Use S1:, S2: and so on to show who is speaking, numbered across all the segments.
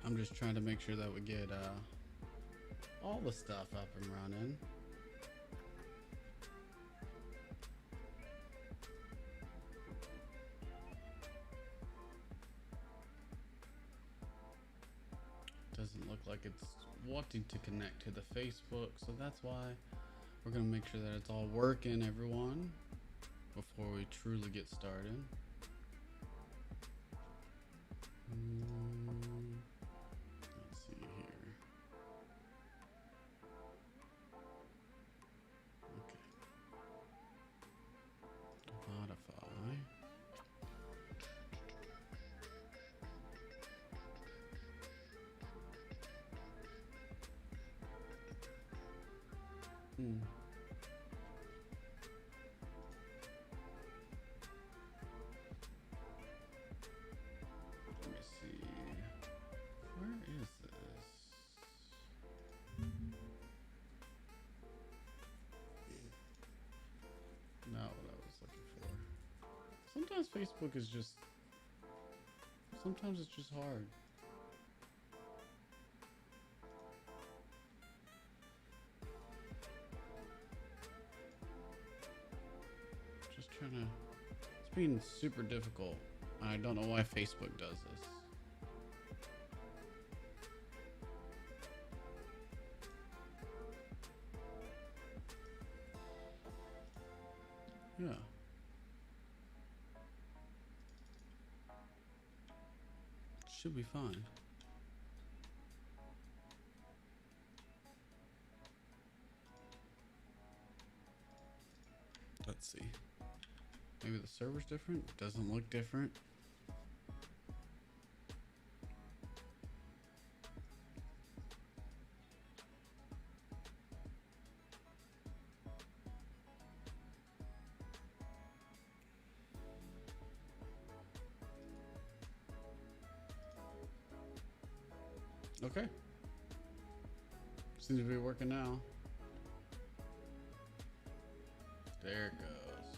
S1: I'm just trying to make sure that we get all the stuff up and running. Doesn't look like it's wanting to connect to the Facebook, so that's why we're gonna make sure that it's all working, everyone, before we truly get started. Let's see here. Okay. Modify. Let me see. Where is this? Not what I was looking for. Sometimes Facebook is just. Sometimes it's just hard. Just trying to. It's being super difficult. I don't know why Facebook does this. Yeah. Should be fine. Let's see. Maybe the server's different? Doesn't look different. Okay. Seems to be working now. There it goes.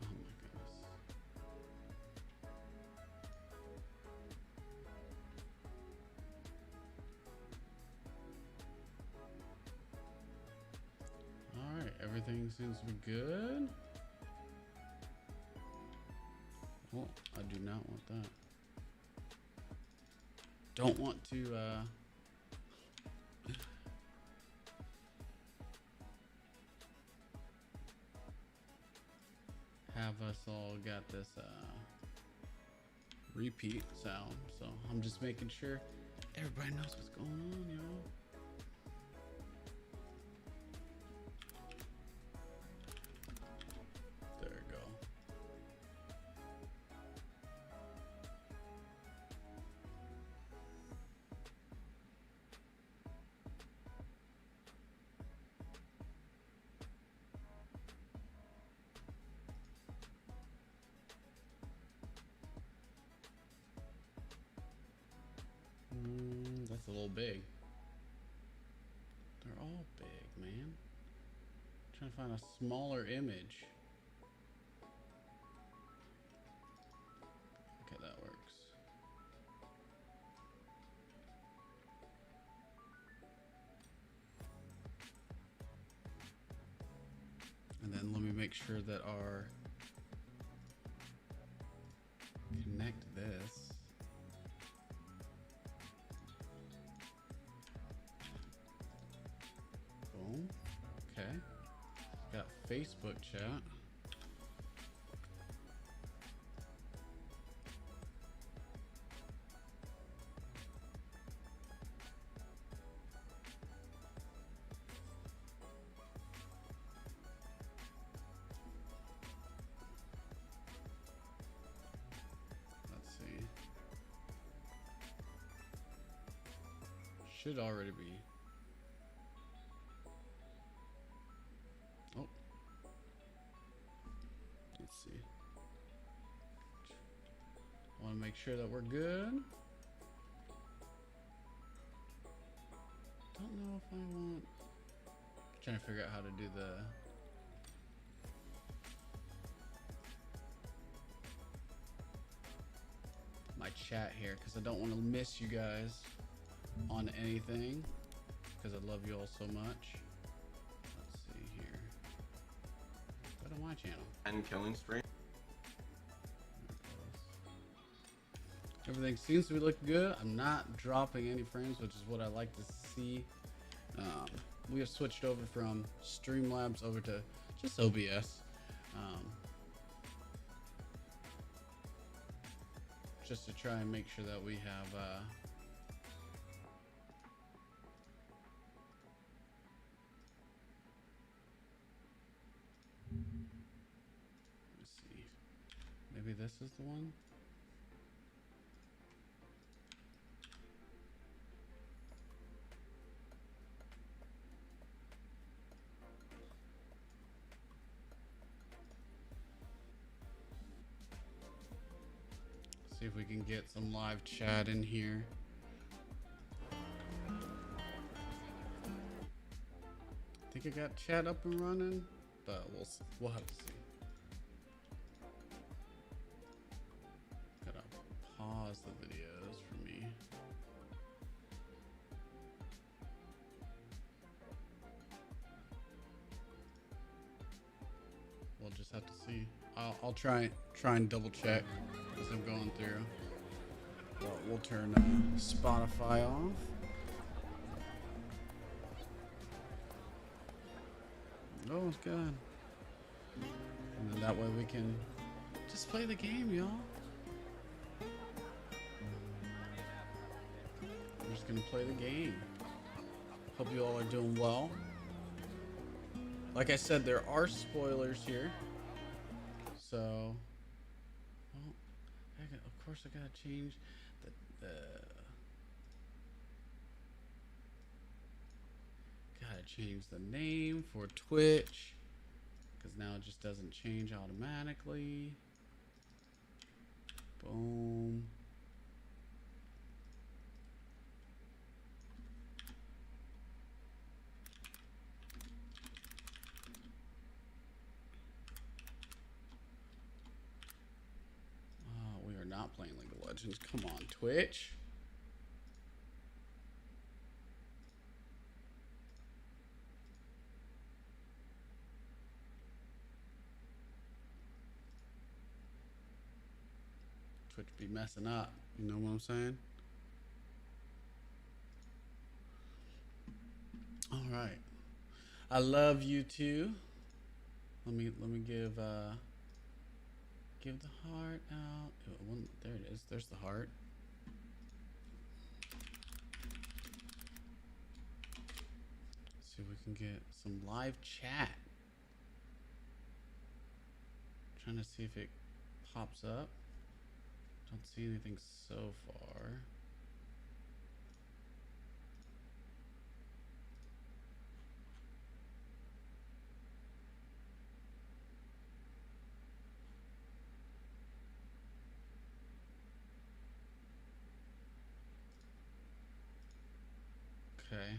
S1: Oh my goodness. All right, everything seems to be good. Oh, I do not want that. Don't want to have us all got this repeat sound, so I'm just making sure everybody knows what's going on, y'all. There we go. That's a little big. They're all big, man. Trying to find a smaller image. Okay, that works. And then let me make sure that our connect this. Boom. Okay. Got Facebook chat. Let's see. Should already be. Oh. Let's see. I want to make sure that we're good. Don't know if I want. Trying to figure out how to do the. chat here because I don't want to miss you guys on anything because I love you all so much. Let's see here. Go to my channel.
S2: And killing stream.
S1: Everything seems to be looking good. I'm not dropping any frames, which is what I like to see. We have switched over from Streamlabs over to just OBS. Just to try and make sure that we have let's see. Maybe this is the one. See if we can get some live chat in here. I think I got chat up and running, but we'll have to see. Gotta pause the videos for me. We'll just have to see. I'll try and double check as I'm going through. Well, we'll turn Spotify off. Oh, it's good. And then that way we can just play the game, y'all. I'm just gonna play the game. Hope you all are doing well. Like I said, there are spoilers here. So, well, of course I gotta change gotta change the name for Twitch because now it just doesn't change automatically. Boom. We are not playing League of Legends. Come on, Twitch. Twitch be messing up. You know what I'm saying? All right. I love you too. Let me give the heart out. There it is. There's the heart. Let's see if we can get some live chat. Trying to see if it pops up. Don't see anything so far. Okay.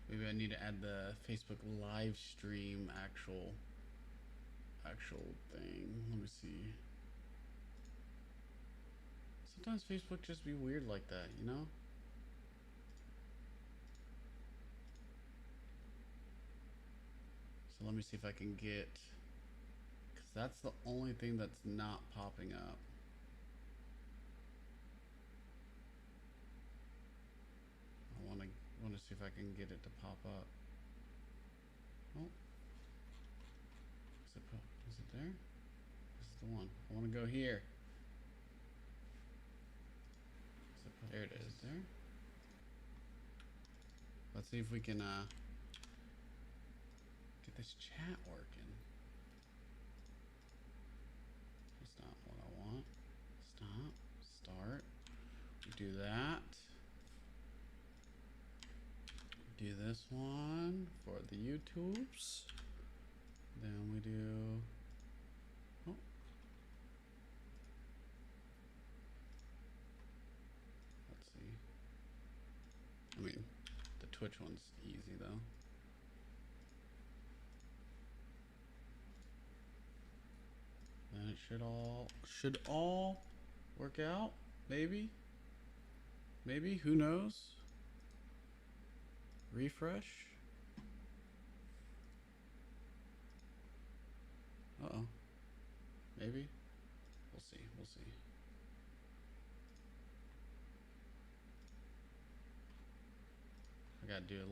S1: Maybe I need to add the Facebook live stream actual thing. Let me see. Sometimes Facebook just be weird like that, you know? So let me see if I can get, because that's the only thing that's not popping up. I want to see if I can get it to pop up. Oh, is it there? This is the one. I want to go here. There it is. There. Let's see if we can get this chat working. That's not what I want. Stop. Start. We do that. Do this one for the YouTubes. Then we do. Oh. Let's see. I mean, the Twitch one's easy though. And it should all work out. Maybe. Who knows? Refresh. Uh-oh. Maybe. We'll see. I gotta do a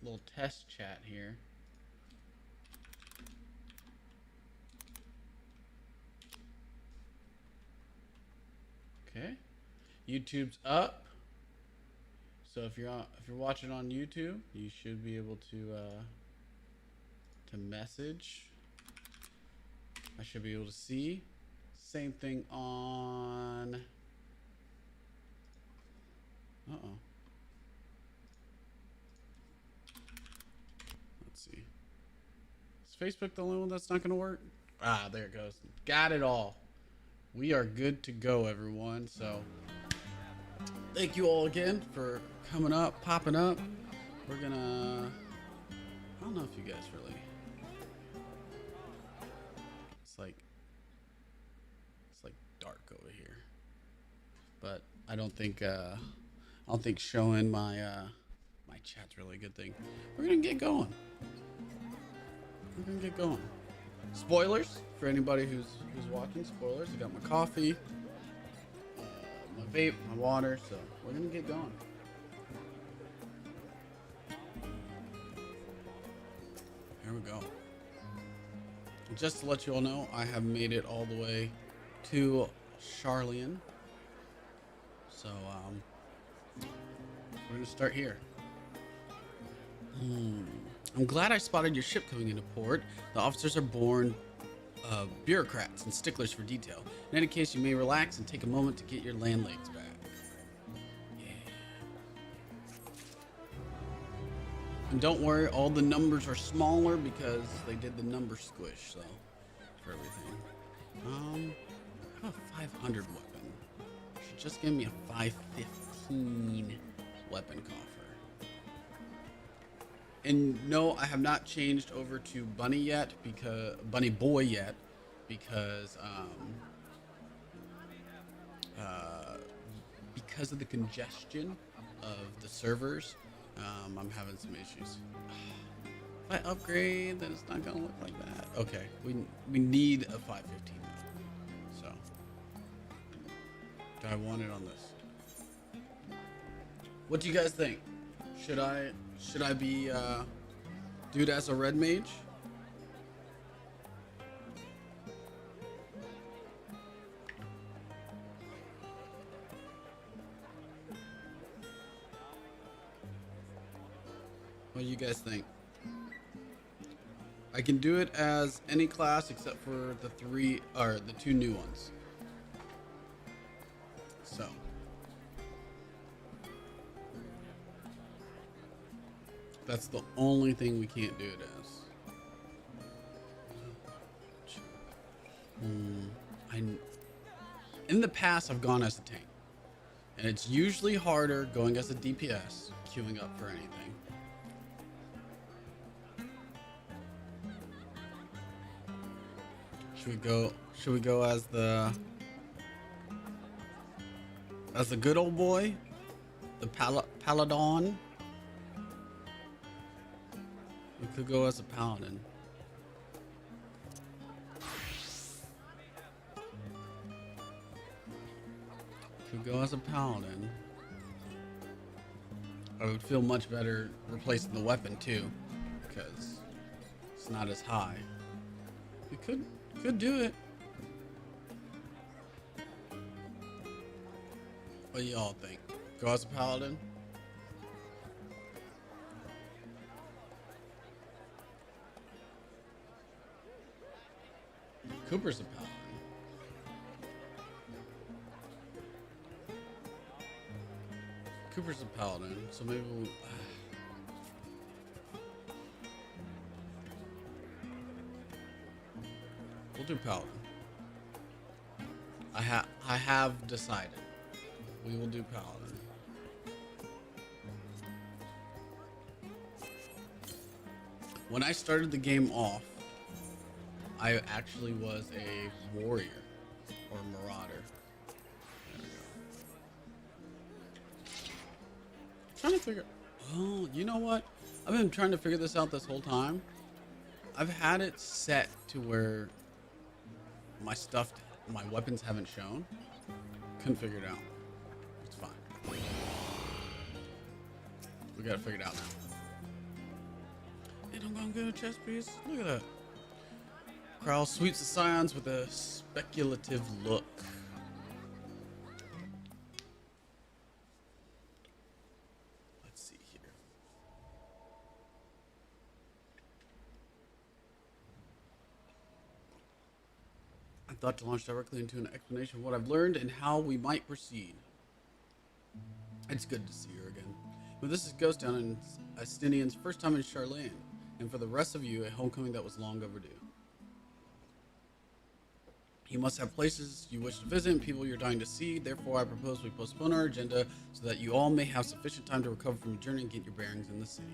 S1: little test chat here. Okay. YouTube's up. So if you're watching on YouTube, you should be able to message. I should be able to see. Same thing on. Uh-oh. Let's see. Is Facebook the only one that's not going to work? Ah, there it goes. Got it all. We are good to go, everyone. So thank you all again for coming up, popping up. We're gonna. I don't know if you guys really. It's like dark over here, but I don't think showing my my chat's really a good thing. We're gonna get going. Spoilers for anybody who's watching. Spoilers. I got my coffee, my vape, my water. So we're gonna get going. Here we go. Just to let you all know, I have made it all the way to Charlian. So we're gonna start here. I'm glad I spotted your ship coming into port. The officers are born bureaucrats and sticklers for detail. In any case, you may relax and take a moment to get your land legs back. Yeah. And don't worry, all the numbers are smaller because they did the number squish, so for everything. I have a 500 weapon. Should just give me a 515 weapon coffer. And no, I have not changed over to Bunny yet because Bunny Boy yet because of the congestion of the servers. I'm having some issues. If I upgrade, then it's not gonna look like that. Okay, we need a 515 now. So do I want it on this? What do you guys think? Should I be do it as a red mage? What do you guys think? I can do it as any class except for the two new ones. So that's the only thing we can't do it as. In the past, I've gone as a tank, and it's usually harder going as a DPS, queuing up for anything. Should we go as the good old boy, the paladin? We could go as a paladin. Could go as a paladin. I would feel much better replacing the weapon too, because it's not as high. We could do it. What do y'all think? Go as a paladin? Cooper's a paladin. Cooper's a paladin, so maybe we'll do paladin. I have decided. We will do paladin. When I started the game off, I actually was a warrior or marauder. There we go. Trying to figure. Oh, you know what? I've been trying to figure this out this whole time. I've had it set to where my weapons haven't shown. Couldn't figure it out. It's fine. We gotta figure it out now. And I'm gonna get a chest piece. Look at that. Crowl sweeps the scions with a speculative look. Let's see here. I thought to launch directly into an explanation of what I've learned and how we might proceed. It's good to see her again. But this is Ghost Town and Astinian's first time in Charlene, and for the rest of you, a homecoming that was long overdue. You must have places you wish to visit and people you're dying to see. Therefore, I propose we postpone our agenda so that you all may have sufficient time to recover from your journey and get your bearings in the city.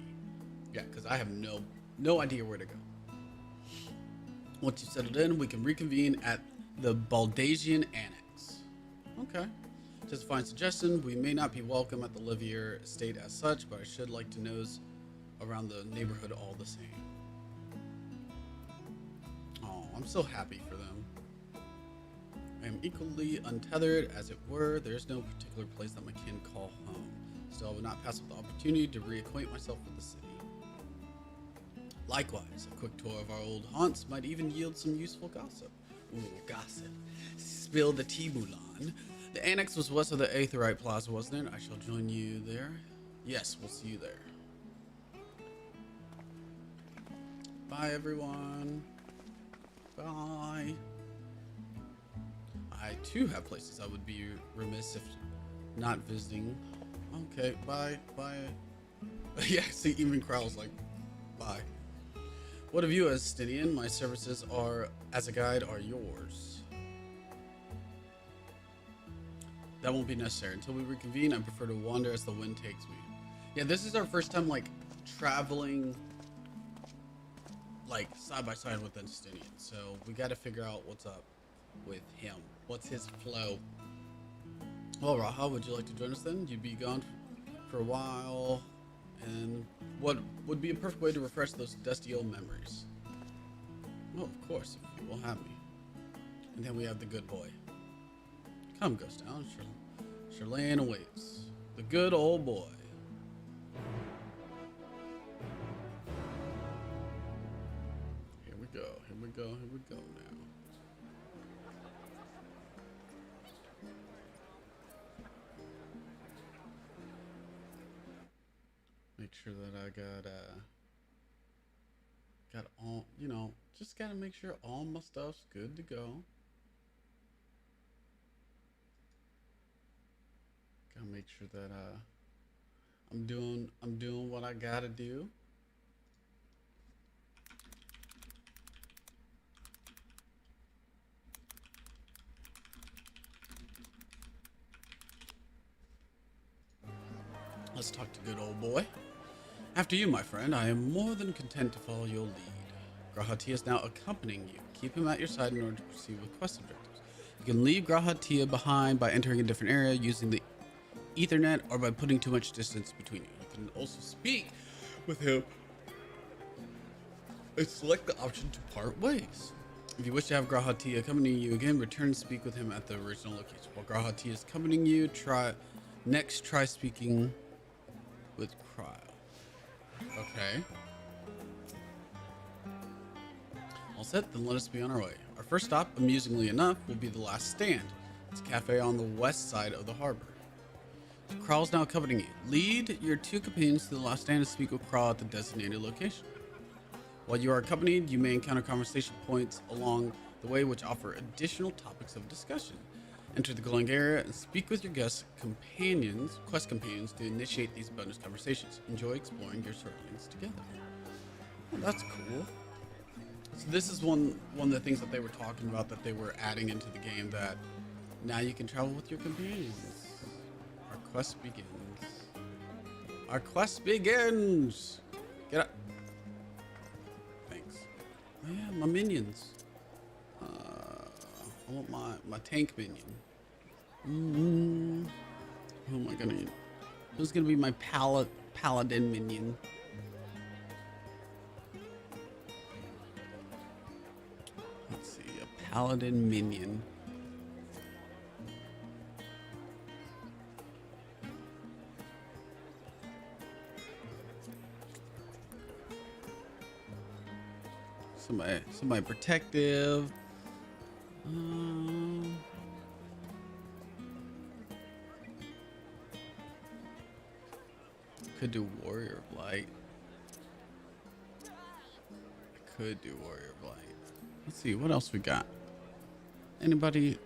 S1: Yeah, because I have no idea where to go. Once you've settled in, we can reconvene at the Baldasian Annex. Okay. Just a fine suggestion. We may not be welcome at the Livier estate as such, but I should like to nose around the neighborhood all the same. Oh, I'm so happy for them. I am equally untethered, as it were. There's no particular place that my kin call home. Still, I would not pass up the opportunity to reacquaint myself with the city. Likewise, a quick tour of our old haunts might even yield some useful gossip. Ooh, gossip. Spill the tea, Mulan. The annex was west of the Aetherite Plaza, wasn't it? I shall join you there. Yes, we'll see you there. Bye, everyone. Bye. I too have places I would be remiss if not visiting. Okay, bye, bye. Yeah, see, even Crowl's like, bye. What of you, Astinian? My services are, as a guide, are yours. That won't be necessary. Until we reconvene, I prefer to wander as the wind takes me. Yeah, this is our first time, like, traveling, like, side by side with Astinian. So we got to figure out what's up with him. What's his flow? Well, Raha, would you like to join us then? You'd be gone for a while, and what would be a perfect way to refresh those dusty old memories? Well, of course, if you will have me. And then we have the good boy. Come, Ghost Town. Charlene awaits. The good old boy. Here we go. Here we go. Here we go now. Make sure that I got all, you know, just gotta make sure all my stuff's good to go. Gotta make sure that I'm doing what I gotta do. Let's talk to good old boy. After you, my friend, I am more than content to follow your lead. Grahatia is now accompanying you. Keep him at your side in order to proceed with quest objectives. You can leave Grahatia behind by entering a different area using the Ethernet or by putting too much distance between you. You can also speak with him and select the option to part ways. If you wish to have Grahatia accompany you again, return and speak with him at the original location. While Grahatia is accompanying you, try speaking with Cryle. Okay. All set, then let us be on our way. Our first stop, amusingly enough, will be the last stand. It's a cafe on the west side of the harbor. Kral's now accompanying you. Lead your two companions to the last stand and speak with Kral at the designated location. While you are accompanied, you may encounter conversation points along the way which offer additional topics of discussion. Enter the glowing area and speak with your quest companions to initiate these bonus conversations. Enjoy exploring your surroundings together. Oh, that's cool. So this is one of the things that they were talking about that they were adding into the game, that now you can travel with your companions. Our quest begins. Our quest begins! Get up. Oh yeah, my minions. I want my tank minion. Who am I gonna use? Who's gonna be my paladin minion? Let's see, a paladin minion. Somebody protective. Could do Warrior of Light. Could do Warrior of Light. Let's see what else we got. Anybody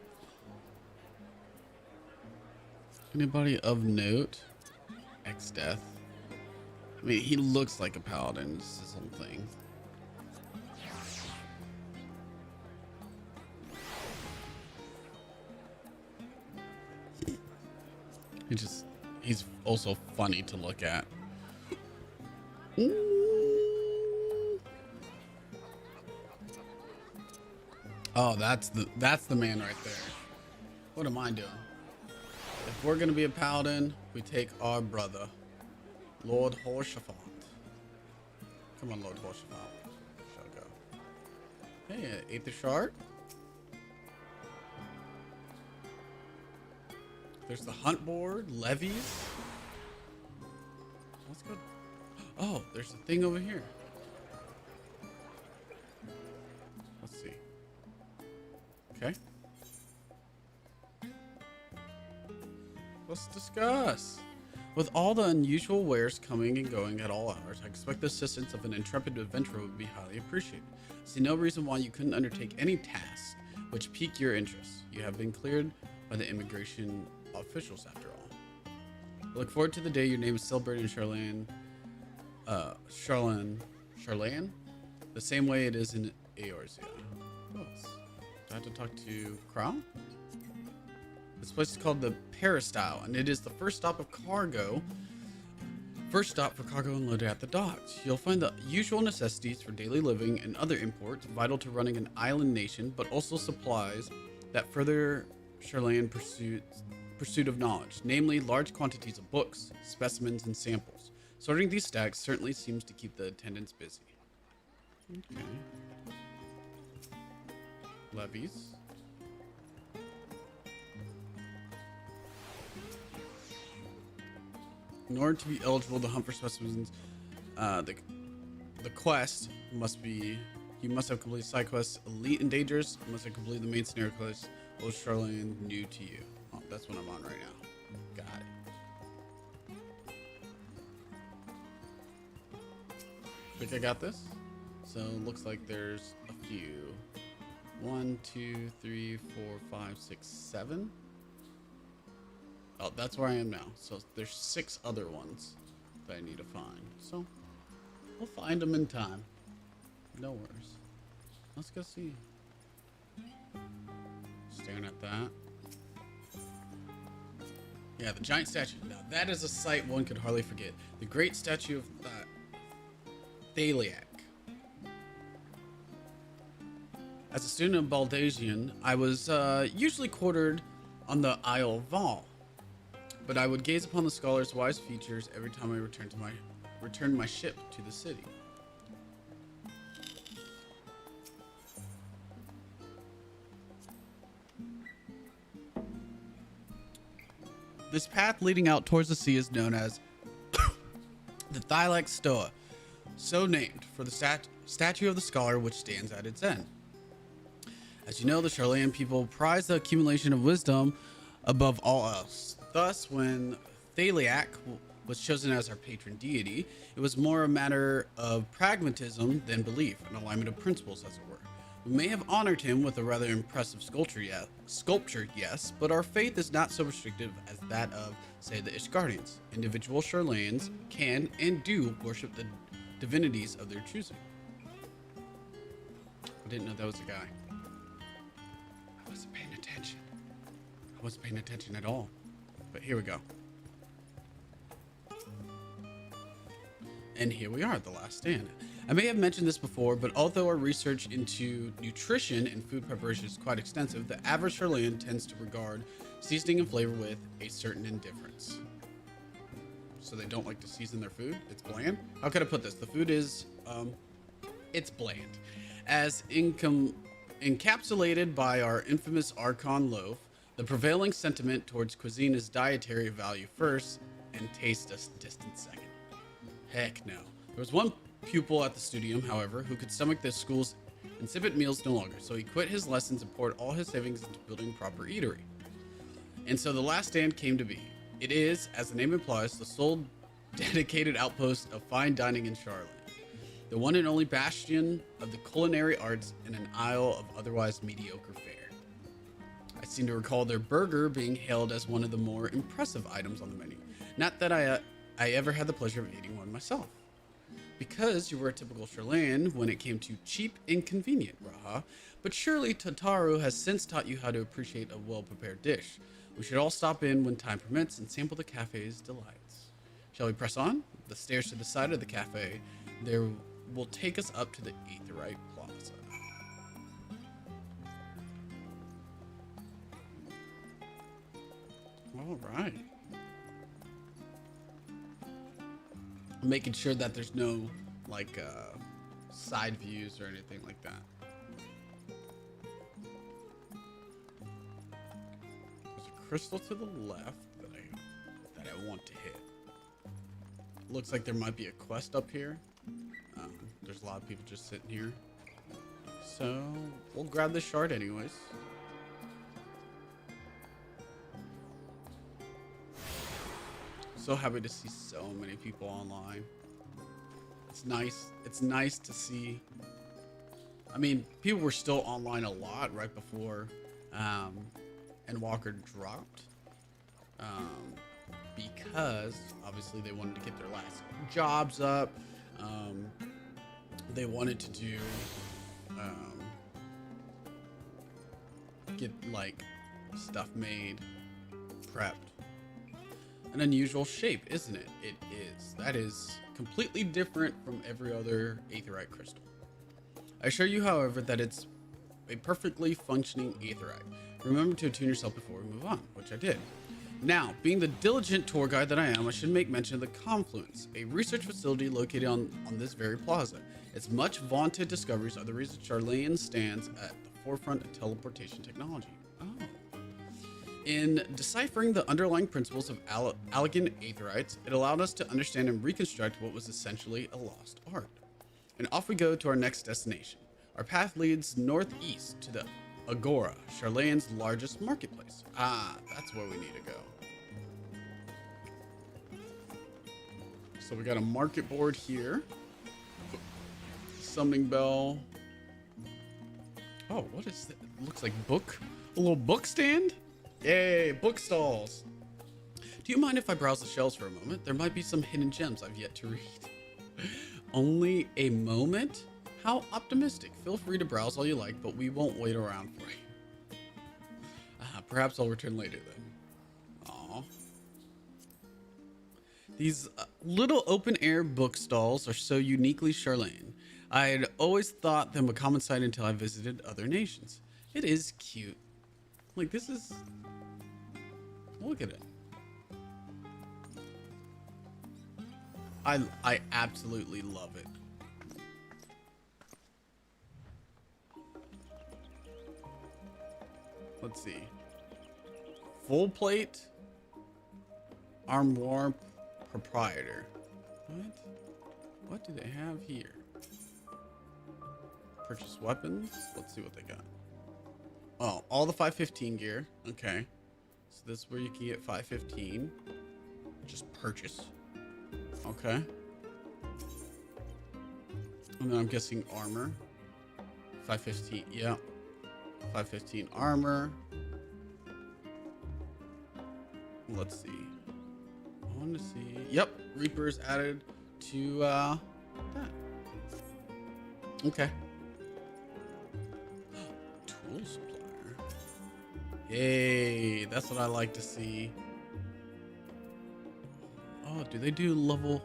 S1: of note? X-Death. I mean, he looks like a paladin. It's his whole thing. He's also funny to look at. Oh, that's the man right there. What am I doing? If we're gonna be a paladin, we take our brother, Lord Horshaphant. Come on, Lord Horshaphant. Shall go. Hey, Aether Shard. There's the hunt board, levies. Let's go. Oh, there's a thing over here. Let's see. Okay. Let's discuss. With all the unusual wares coming and going at all hours, I expect the assistance of an intrepid adventurer would be highly appreciated. I see no reason why you couldn't undertake any task which pique your interest. You have been cleared by the immigration officials after all. I look forward to the day your name is celebrated in Charlan, the same way it is in Eorzea. Oh, I have to talk to Crown? This place is called the Peristyle, and it is the first stop for cargo unloaded at the docks. You'll find the usual necessities for daily living and other imports vital to running an island nation, but also supplies that further Charlan pursuit of knowledge, namely large quantities of books, specimens, and samples. Sorting these stacks certainly seems to keep the attendants busy. Okay. Levies. In order to be eligible to hunt for specimens, the quest must be, you must have completed side quests Elite and Dangerous. You must have completed the main scenario quest Old Charlan new to you. Oh, that's what I'm on right now. Got it. Think I got this? So looks like there's a few. 1, 2, 3, 4, 5, 6, 7. Oh, that's where I am now. So there's 6 other ones that I need to find. So we'll find them in time. No worries. Let's go see. Staring at that. Yeah, the giant statue. Now that is a sight one could hardly forget. The great statue of Thaliak. As a student of Baldasian, I was usually quartered on the Isle of Val, but I would gaze upon the scholar's wise features every time I returned my ship to the city. This path leading out towards the sea is known as the Thaliak Stoa, so named for the statue of the scholar which stands at its end. As you know, the Charlan people prize the accumulation of wisdom above all else. Thus, when Thaliak was chosen as our patron deity, it was more a matter of pragmatism than belief, an alignment of principles, as it were. We may have honored him with a rather impressive sculpture, yes, but our faith is not so restrictive as that of, say, the Ishgardians. Individual Charlans can and do worship the divinities of their choosing. I didn't know that was a guy. I wasn't paying attention. I wasn't paying attention at all. But here we go. And here we are at the last stand. I may have mentioned this before, but although our research into nutrition and food preparation is quite extensive, the average Chilean tends to regard seasoning and flavor with a certain indifference. So they don't like to season their food? It's bland? How could I put this? The food is, it's bland. As encapsulated by our infamous Archon loaf, the prevailing sentiment towards cuisine is dietary value first and taste a distant second. Heck no. There was one pupil at the studium, however, who could stomach the school's insipid meals no longer, so he quit his lessons and poured all his savings into building a proper eatery. And so the last stand came to be. It is, as the name implies, the sole dedicated outpost of fine dining in Charlotte. The one and only bastion of the culinary arts in an isle of otherwise mediocre fare. I seem to recall their burger being hailed as one of the more impressive items on the menu. Not that I ever had the pleasure of eating one myself. Because you were a typical Chilean when it came to cheap and convenient, Raha. But surely Tataru has since taught you how to appreciate a well-prepared dish. We should all stop in when time permits and sample the cafe's delights. Shall we press on? The stairs to the side of the cafe there will take us up to the Aetherite Plaza. All right. Making sure that there's no like side views or anything like that. There's a crystal to the left that I want to hit. Looks like there might be a quest up here. There's a lot of people just sitting here, so we'll grab the shard anyways. So happy to see so many people online. It's nice. It's nice to see. I mean, people were still online a lot right before Endwalker dropped, because obviously they wanted to get their last jobs up. They wanted to do get like stuff made, prepped. An unusual shape, isn't it? It is. That is completely different from every other aetherite crystal. I assure you, however, that it's a perfectly functioning aetherite. Remember to attune yourself before we move on, which I did. Now, being the diligent tour guide that I am, I should make mention of the Confluence, a research facility located on this very plaza. Its much vaunted discoveries are the reason Charlayan stands at the forefront of teleportation technology. Oh. In deciphering the underlying principles of Allegan aetherites, it allowed us to understand and reconstruct what was essentially a lost art. And off we go to our next destination. Our path leads northeast to the Agora, Charlayan's largest marketplace. Ah, that's where we need to go. So we got a market board here. Summoning bell. Oh, what is that? It looks like book. A little book stand? Yay, book stalls. Do you mind if I browse the shelves for a moment? There might be some hidden gems I've yet to read. Only a moment? How optimistic. Feel free to browse all you like, but we won't wait around for you. Perhaps I'll return later then. Aw. These little open-air book stalls are so uniquely Charlayan. I had always thought them a common sight until I visited other nations. It is cute. Like, this is... Look at it. I absolutely love it. Let's see. Full plate armoire proprietor. What do they have here? Purchase weapons. Let's see what they got. Oh, all the 515 gear. Okay. So this is where you can get 515. Just purchase. Okay. And then I'm guessing armor. 515. Yeah. 515 armor. Let's see. I want to see. Yep. Reapers added to that. Okay. Tool supplier. Yay. That's what I like to see. Oh, do they do level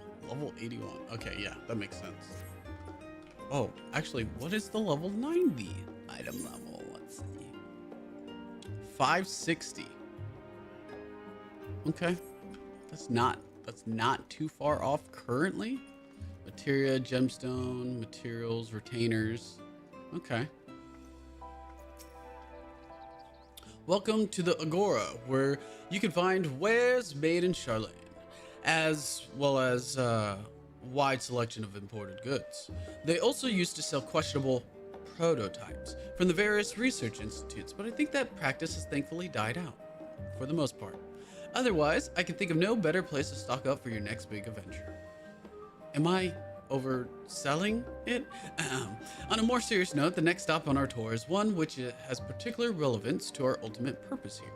S1: 81? Okay, yeah, that makes sense. Oh, actually, what is the level 90 item level? Let's see. 560. Okay. That's not too far off currently. Materia, gemstone, materials, retainers. Okay. Welcome to the Agora, where you can find wares made in Charlene, as well as wide selection of imported goods. They also used to sell questionable prototypes from the various research institutes, but I think that practice has thankfully died out, for the most part. Otherwise, I can think of no better place to stock up for your next big adventure. Am I overselling it? On a more serious note, the next stop on our tour is one which has particular relevance to our ultimate purpose here.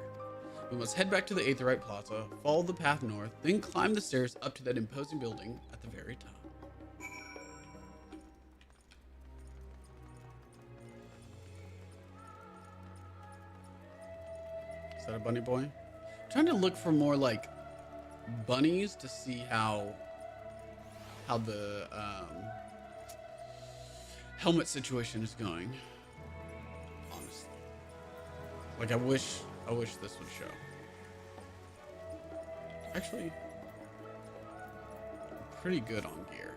S1: We must head back to the Aetherite Plaza, follow the path north, then climb the stairs up to that imposing building at the very top. Is that a bunny boy? I'm trying to look for more like bunnies to see how the helmet situation is going. Honestly, like I wish this would show. Actually, I'm pretty good on gear.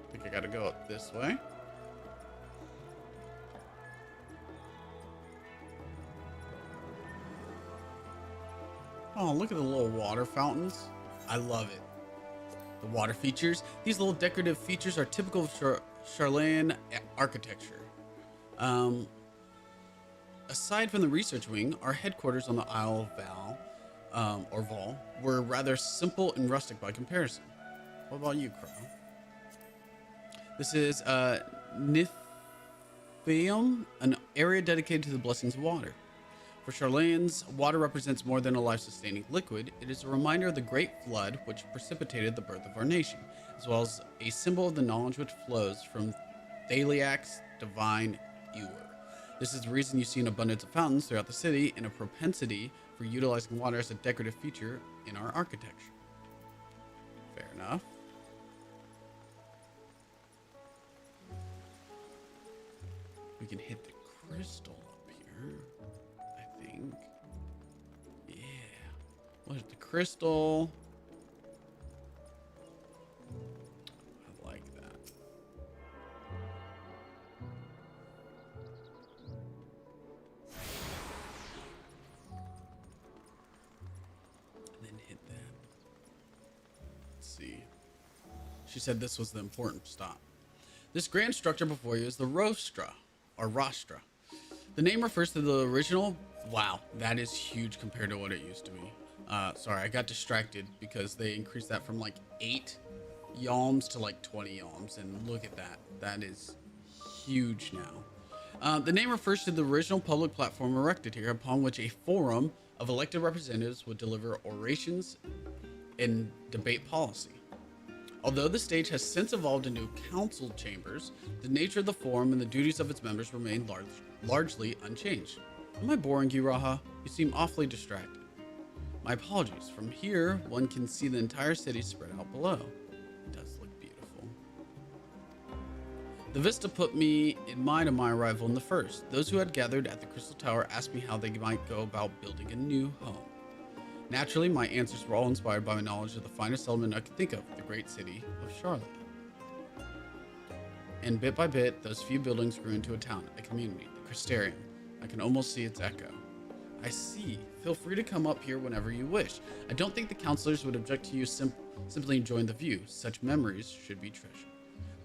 S1: I think I gotta go up this way. Oh, look at the little water fountains. I love it. The water features. These little decorative features are typical of Charlene architecture. Aside from the research wing, our headquarters on the Isle of Val were rather simple and rustic by comparison. What about you, Crow? This is Nifeum, an area dedicated to the blessings of water. For Charlene's, water represents more than a life-sustaining liquid. It is a reminder of the great flood which precipitated the birth of our nation, as well as a symbol of the knowledge which flows from Thaliak's divine ewer. This is the reason you see an abundance of fountains throughout the city and a propensity for utilizing water as a decorative feature in our architecture. Fair enough. We can hit the crystal up here, I think. Yeah. What is the crystal? I like that. And then hit that. Let's see. She said this was the important stop. This grand structure before you is the Rostra, or Rostra. The name refers to the original. Wow, that is huge compared to what it used to be. Sorry, I got distracted because they increased that from like 8 yalms to like 20 yalms, and look at that. That is huge now. The name refers to the original public platform erected here, upon which a forum of elected representatives would deliver orations and debate policy. Although the stage has since evolved into council chambers, the nature of the forum and the duties of its members remain largely unchanged. Am I boring you, Raha? You seem awfully distracted. My apologies. From here, one can see the entire city spread out below. It does look beautiful. The vista put me in mind of my arrival in the first. Those who had gathered at the Crystal Tower asked me how they might go about building a new home. Naturally, my answers were all inspired by my knowledge of the finest settlement I could think of, the great city of Charlotte. And bit by bit, those few buildings grew into a town, a community, the Crystarium. I can almost see its echo. I see. Feel free to come up here whenever you wish. I don't think the counselors would object to you simply enjoying the view. Such memories should be treasured.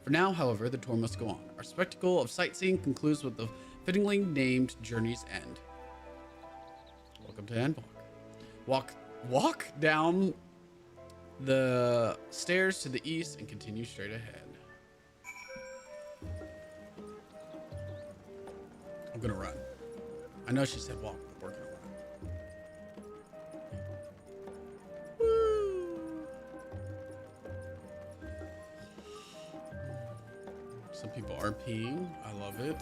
S1: For now, however, the tour must go on. Our spectacle of sightseeing concludes with the fittingly named Journey's End. Welcome to Endwalker. Walk down the stairs to the east and continue straight ahead. I'm gonna run. I know she said walk, but we're gonna run. Woo! Some people are peeing. I love it.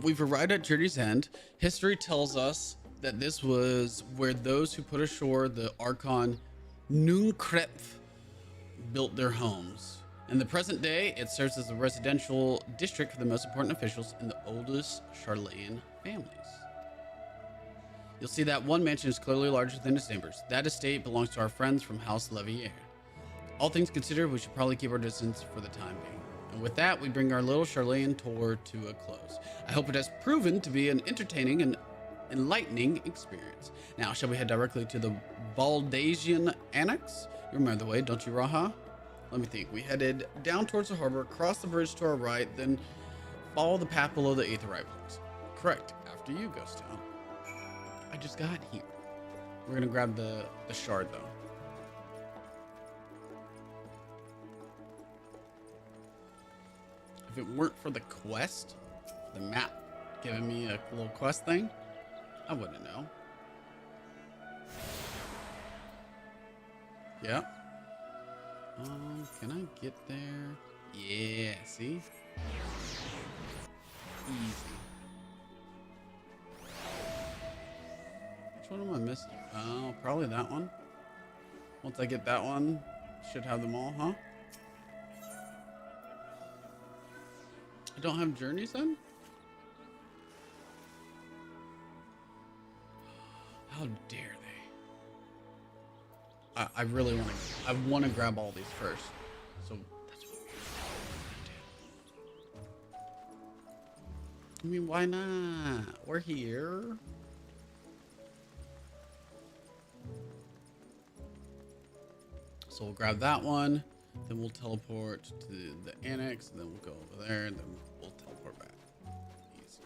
S1: We've arrived at Journey's End. History tells us that this was where those who put ashore the Archon Nunkrepf built their homes. In the present day, it serves as a residential district for the most important officials in the oldest Charlayan families. You'll see that one mansion is clearly larger than its neighbors. That estate belongs to our friends from House LVLING. All things considered, we should probably keep our distance for the time being. And with that, we bring our little Charlayan tour to a close. I hope it has proven to be an entertaining and enlightening experience. Now, shall we head directly to the Baldasian Annex? You remember the way, don't you, Raha? Let me think. We headed down towards the harbor, cross the bridge to our right, then follow the path below the Aetherite Place. Correct. After you, Ghost Town. I just got here. We're gonna grab the shard though. If it weren't for the quest, the map giving me a little quest thing, I wouldn't know. Yeah. Can I get there? Yeah, see? Easy. Which one am I missing? Oh, probably that one. Once I get that one, should have them all, huh? I don't have journeys then? How dare they? I really want to grab all these first. So that's what we're gonna do. I mean, why not? We're here. So we'll grab that one, then we'll teleport to the annex, and then we'll go over there, and then we'll teleport back. Easy.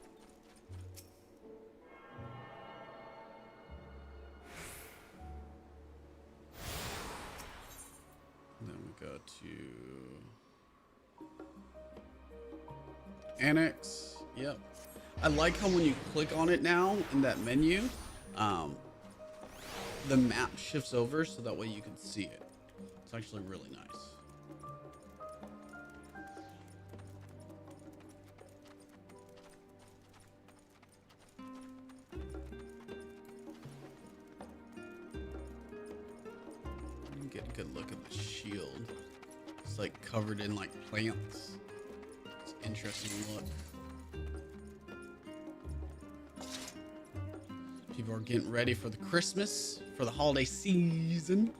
S1: And then we go to annex. Yep. I like how when you click on it now in that menu, the map shifts over so that way you can see it. It's actually really nice. Get a good look at the shield. It's like covered in like plants. It's an interesting look. People are getting ready for the Christmas, for the holiday season.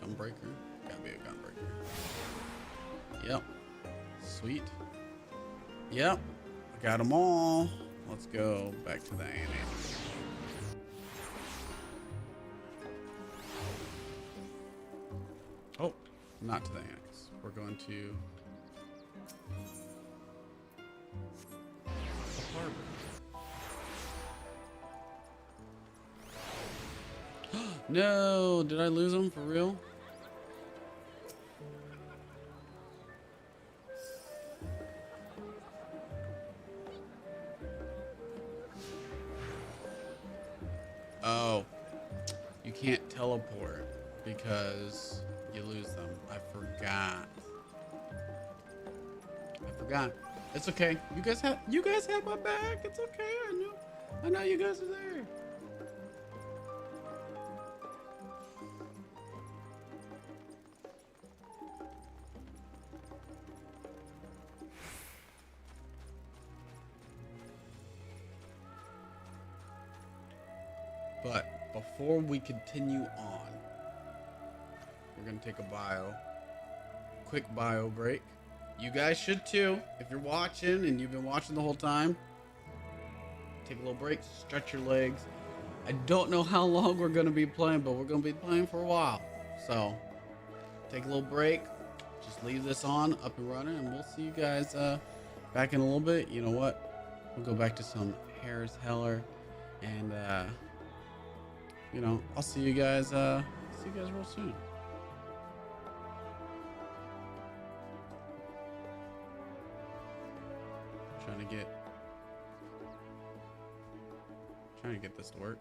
S1: Gunbreaker? Gotta be a gunbreaker. Yep. Sweet. Yep. I got them all. Let's go back to the annex. Oh, not to the annex. We're going to the harbor. No, did I lose them for real? Oh, you can't teleport because you lose them. I forgot. It's okay. You guys have my back. It's okay. I know you guys are there. But before we continue on, we're gonna take a quick bio break. You guys should too. If you're watching and you've been watching the whole time, take a little break, stretch your legs. I don't know how long we're gonna be playing, but we're gonna be playing for a while. So take a little break, just leave this on, up and running, and we'll see you guys back in a little bit. You know what? We'll go back to some Harris Heller, and you know, I'll see you guys real soon. Trying to get this to work.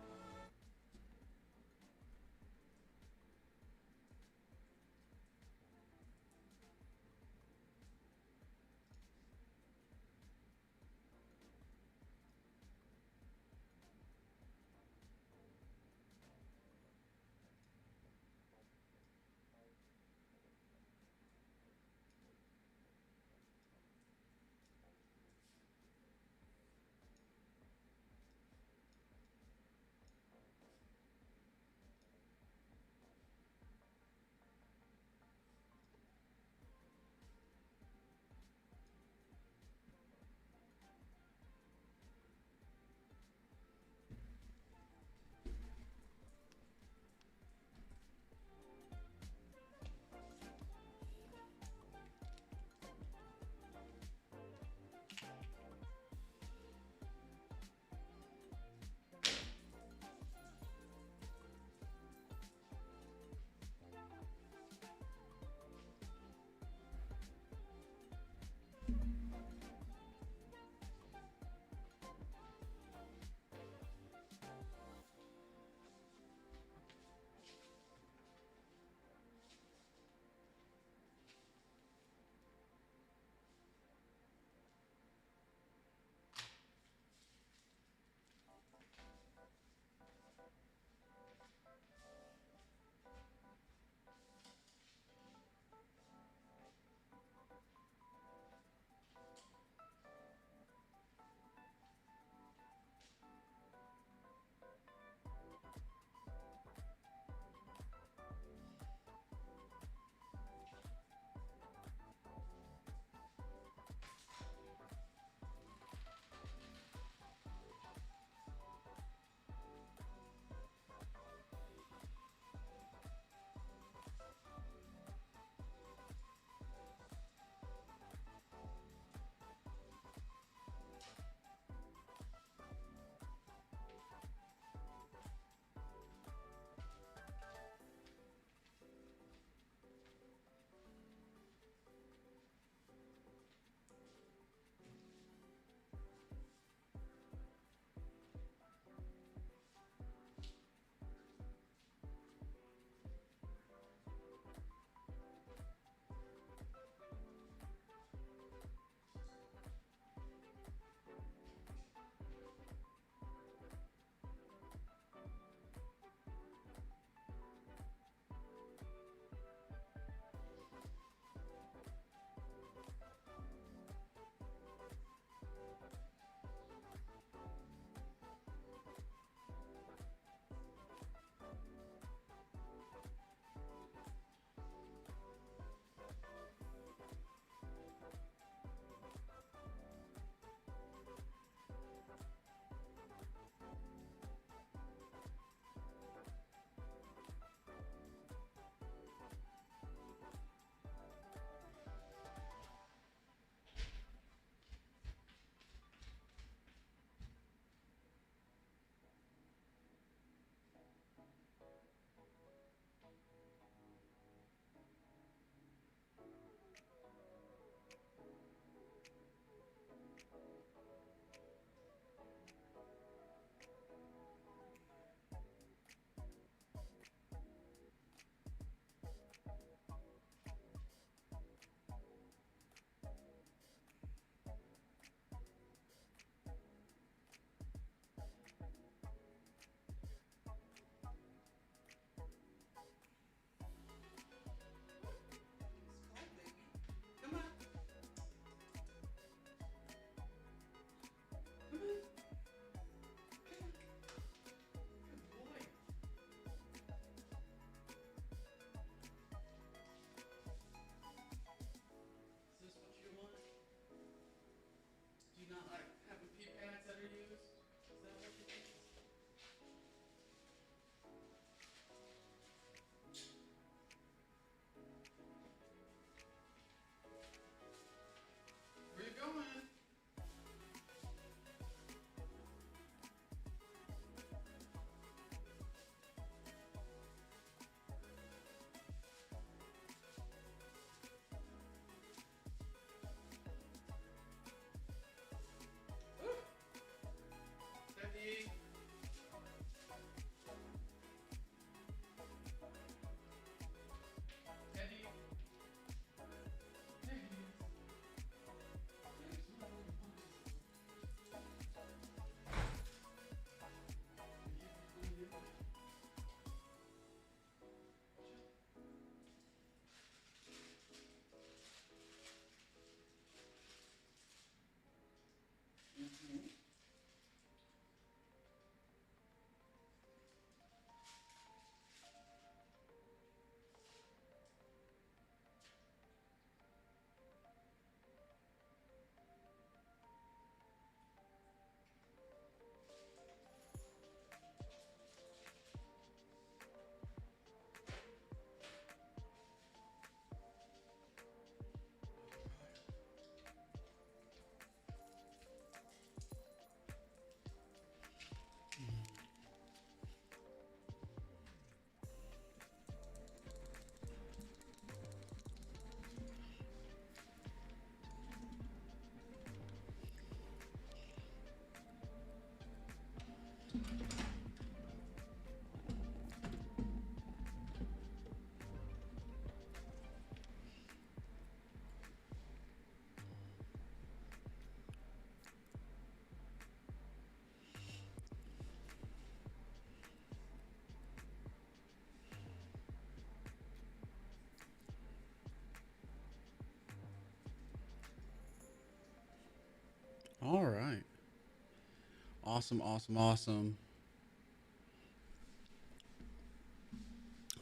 S1: Awesome, awesome, awesome.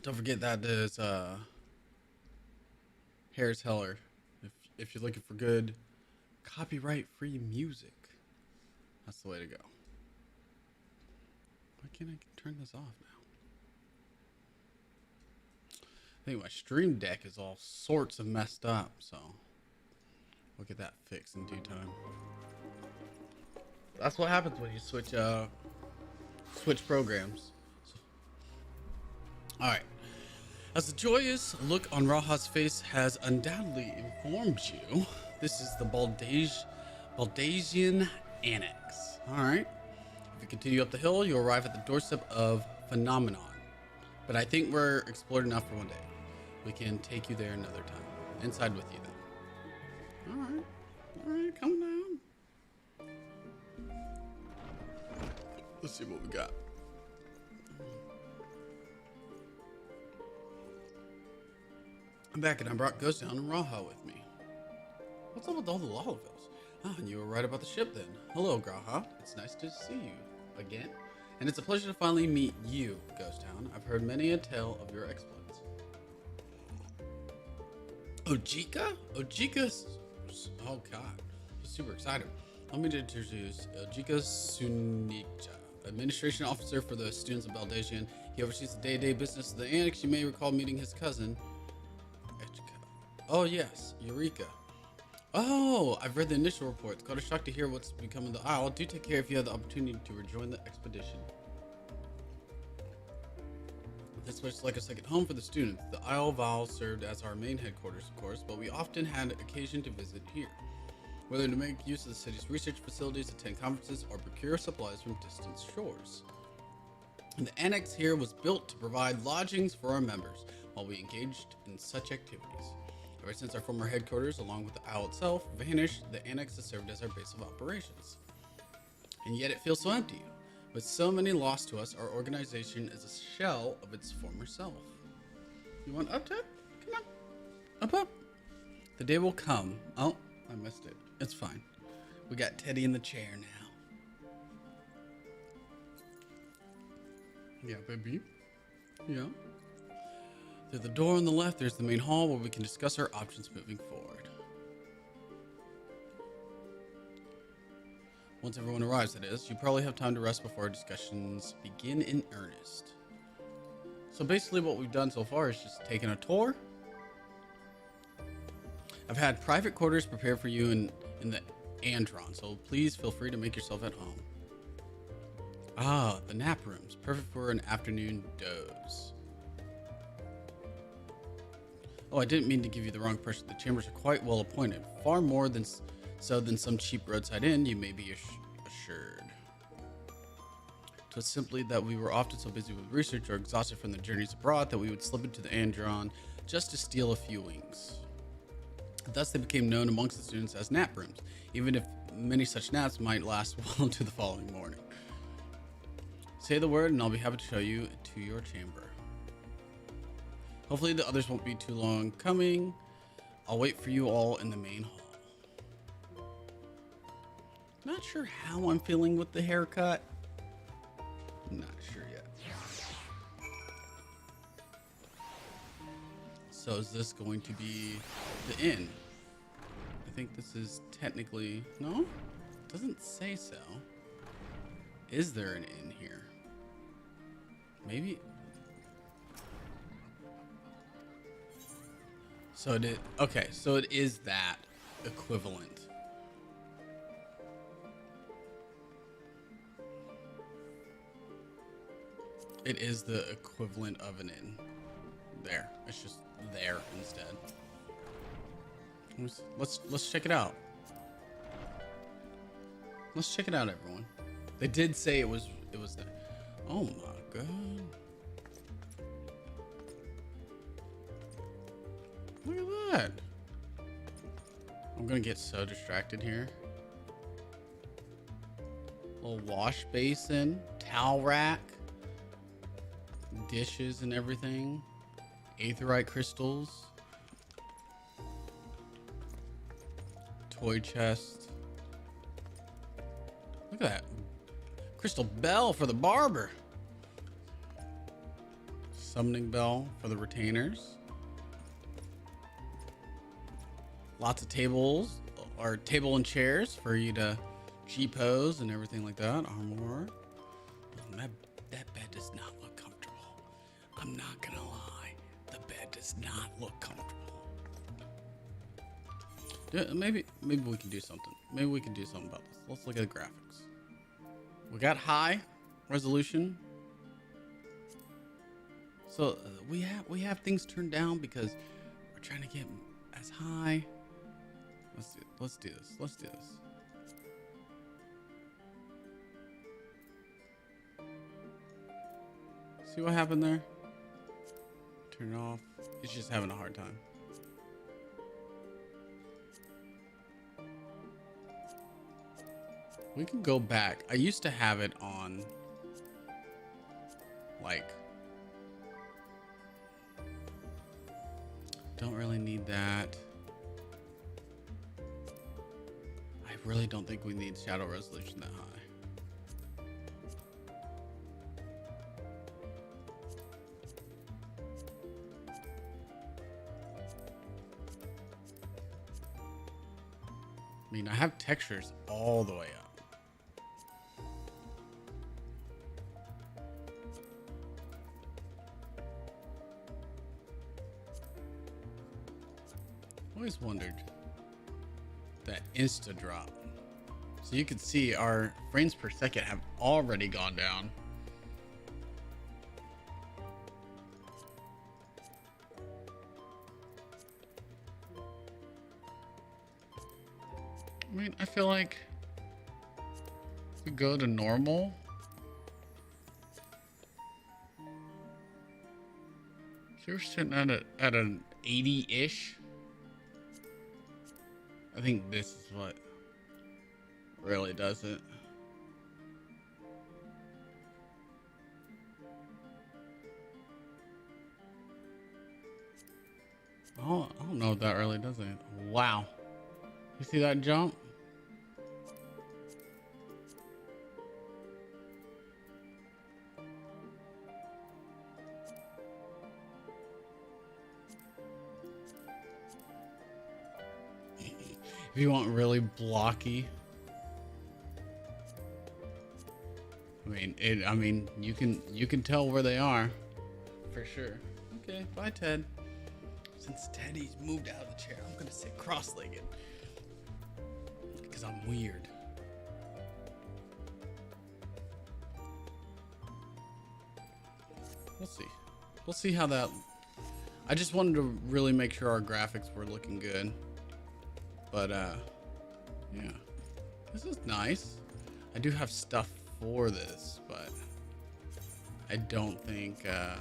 S1: Don't forget that there's Harris Heller. If you're looking for good copyright-free music, that's the way to go. Why can't I turn this off now? I think my stream deck is all sorts of messed up, so we'll get that fixed in due time. That's what happens when you switch programs. All right. As the joyous look on Raha's face has undoubtedly informed you, this is the Baldasian Annex. All right. If you continue up the hill, you'll arrive at the doorstep of Phenomenon. But I think we're explored enough for one day. We can take you there another time. Inside with you then. All right. All right. Come down. Let's see what we got. I'm back and I brought Ghost Town and Raha with me. What's up with all the Lalavilles? Ah, and you were right about the ship then. Hello, Graha. It's nice to see you again. And it's a pleasure to finally meet you, Ghost Town. I've heard many a tale of your exploits. Ojika? Ojika's... Oh, God. He's super excited. Let me introduce Ojika Sunikja, Administration Officer for the students of Baldasian. He oversees the day-to-day business of the Annex. You may recall meeting his cousin. Oh, yes, Eureka. Oh, I've read the initial reports. Quite a shock to hear what's become of the Isle. Do take care if you have the opportunity to rejoin the expedition. This was like a second home for the students. The Isle Val served as our main headquarters, of course, but we often had occasion to visit here. Whether to make use of the city's research facilities, attend conferences, or procure supplies from distant shores. And the annex here was built to provide lodgings for our members while we engaged in such activities. Ever since our former headquarters, along with the Isle itself, vanished, the annex has served as our base of operations. And yet it feels so empty. With so many lost to us, our organization is a shell of its former self. You want up, Ted? Come on. Up, up. The day will come. Oh, I missed it. It's fine. We got Teddy in the chair now. Yeah, baby. Yeah. Through the door on the left, there's the main hall where we can discuss our options moving forward. Once everyone arrives, that is, you probably have time to rest before our discussions begin in earnest. So basically what we've done so far is just taken a tour. I've had private quarters prepared for you in the Andron, so please feel free to make yourself at home. Ah, the nap rooms, perfect for an afternoon doze. Oh, I didn't mean to give you the wrong impression. The chambers are quite well appointed, far more than some cheap roadside inn, you may be assured. It was simply that we were often so busy with research or exhausted from the journeys abroad that we would slip into the Andron just to steal a few wings. Thus, they became known amongst the students as nap rooms, even if many such naps might last well into the following morning. Say the word and I'll be happy to show you to your chamber. Hopefully the others won't be too long coming. I'll wait for you all in the main hall. Not sure how I'm feeling with the haircut. Not sure yet. So is this going to be the inn? I think this is technically... No? It doesn't say so. Is there an inn here? Maybe... So it is, okay, so it is that equivalent. It is the equivalent of an inn. There, it's just there instead. Let's check it out. Let's check it out, everyone. They did say it was there. Oh my god. Look at that. I'm gonna get so distracted here. Little wash basin, towel rack, dishes and everything, aetherite crystals, toy chest. Look at that. Crystal bell for the barber. Summoning bell for the retainers. Lots of tables, or table and chairs for you to G-pose and everything like that. Armor. That bed does not look comfortable. I'm not gonna lie. The bed does not look comfortable. Maybe we can do something. Maybe we can do something about this. Let's look at the graphics. We got high resolution. So we have things turned down because we're trying to get as high. Let's do this. Let's do this. See what happened there? Turn it off. It's just having a hard time. We can go back. I used to have it on like, don't really need that. I really don't think we need shadow resolution that high. I mean, I have textures all the way up. Always wondered that insta drop. So you can see our frames per second have already gone down. I mean, I feel like if we go to normal, so we're sitting at an 80-ish. I think this is what really does it. Oh, I don't know if that really does it. Wow. You see that jump? If you want really blocky, I mean, you can tell where they are, for sure. Okay, bye, Ted. Since Teddy's moved out of the chair, I'm gonna sit cross-legged because I'm weird. We'll see. We'll see how that. I just wanted to really make sure our graphics were looking good. But yeah, this is nice. I do have stuff for this, but I don't think I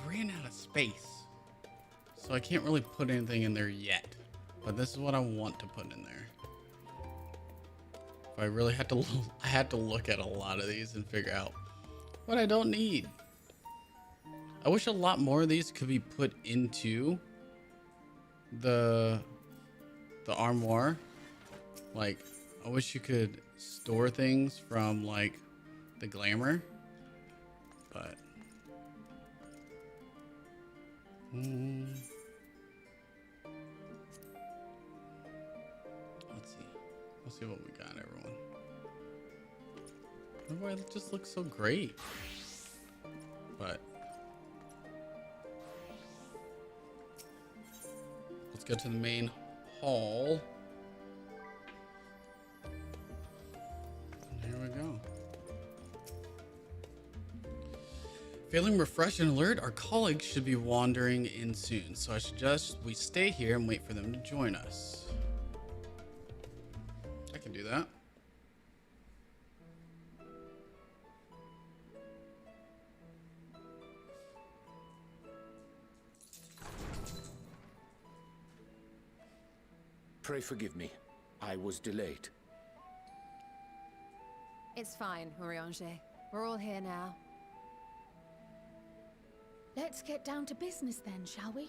S1: ran out of space, so I can't really put anything in there yet. But this is what I want to put in there. If I really had to, I had to look at a lot of these and figure out what I don't need. I wish a lot more of these could be put into the armoire. Like, I wish you could store things from like the glamour, but let's see what we got, everyone. Everybody just looks so great, but let's go to the main hall. And here we go. Feeling refreshed and alert, our colleagues should be wandering in soon, so I suggest we stay here and wait for them to join us. I can do that.
S2: Pray forgive me. I was delayed.
S3: It's fine, Urianger. We're all here now. Let's get down to business then, shall we?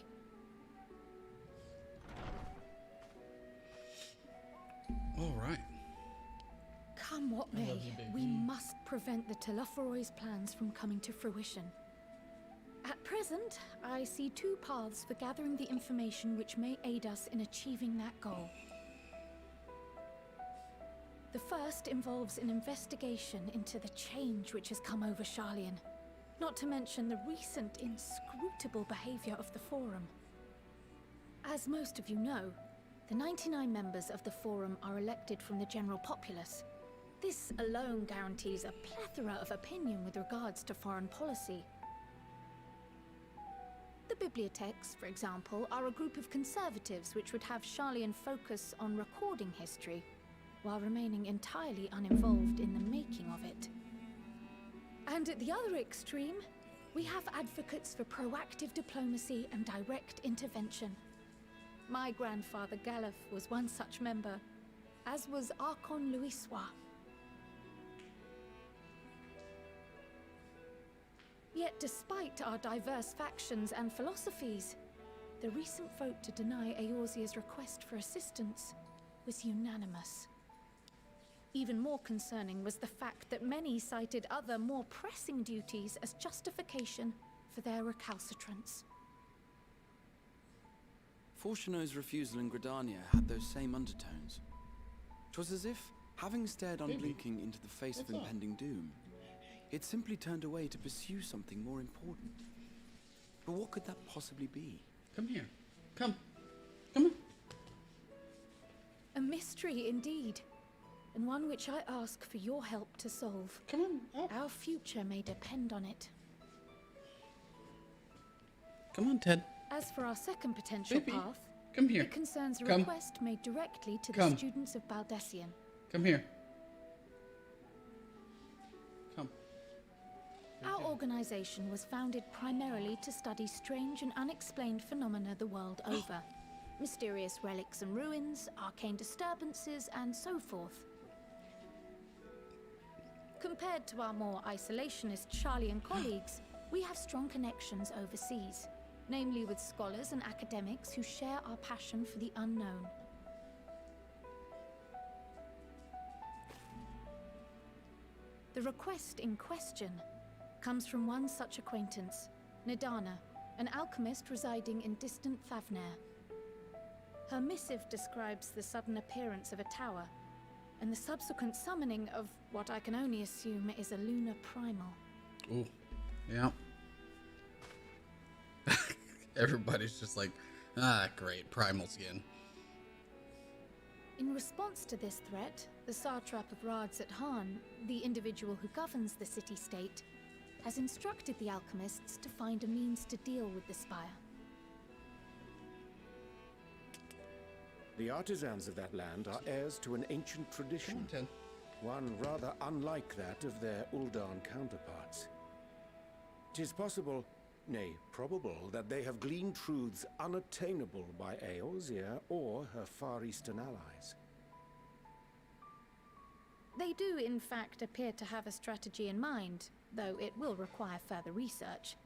S1: All right.
S3: Come what
S1: I
S3: may,
S1: love you, baby.
S3: we must prevent the Telophoroi's plans from coming to fruition. At present, I see two paths for gathering the information which may aid us in achieving that goal. The first involves an investigation into the change which has come over Sharlayan, not to mention the recent inscrutable behavior of the Forum. As most of you know, the 99 members of the Forum are elected from the general populace. This alone guarantees a plethora of opinion with regards to foreign policy. The bibliotheques, for example, are a group of conservatives which would have Sharlayan focus on recording history, while remaining entirely uninvolved in the making of it. And at the other extreme, we have advocates for proactive diplomacy and direct intervention. My grandfather Galef was one such member, as was Archon Louisois. Yet despite our diverse factions and philosophies, the recent vote to deny Eorzea's request for assistance was unanimous. Even more concerning was the fact that many cited other, more pressing duties as justification for their recalcitrance.
S4: Fortuno's refusal in Gridania had those same undertones. 'Twas as if, having stared unblinking into the face of impending doom, it simply turned away to pursue something more important. But what could that possibly be?
S1: Come here. Come. Come on.
S3: A mystery indeed, and one which I ask for your help to solve.
S1: Come on. Oh.
S3: Our future may depend on it.
S1: Come on, Ted.
S3: As for our second potential
S1: Baby,
S3: path,
S1: come here.
S3: it concerns a
S1: Come.
S3: request made directly to
S1: Come.
S3: the students of Baldasian.
S1: Come here. Come.
S3: Our organization was founded primarily to study strange and unexplained phenomena the world over. Mysterious relics and ruins, arcane disturbances, and so forth. Compared to our more isolationist Sharlayan colleagues, we have strong connections overseas, namely with scholars and academics who share our passion for the unknown. The request in question comes from one such acquaintance, Nadana, an alchemist residing in distant Thavnair. Her missive describes the sudden appearance of a tower, and the subsequent summoning of what I can only assume is a lunar primal.
S1: Ooh. Yeah. Everybody's just like, ah, great, primal skin.
S3: In response to this threat, the satrap of Radzat-Han, the individual who governs the city-state, has instructed the alchemists to find a means to deal with the spire.
S2: The artisans of that land are heirs to an ancient tradition,
S1: Come on, Ted.
S2: one rather unlike that of their Uldan counterparts. 'Tis possible, nay, probable, that they have gleaned truths unattainable by Eorzea or her Far Eastern allies.
S3: They do, in fact, appear to have a strategy in mind, though it will require further research.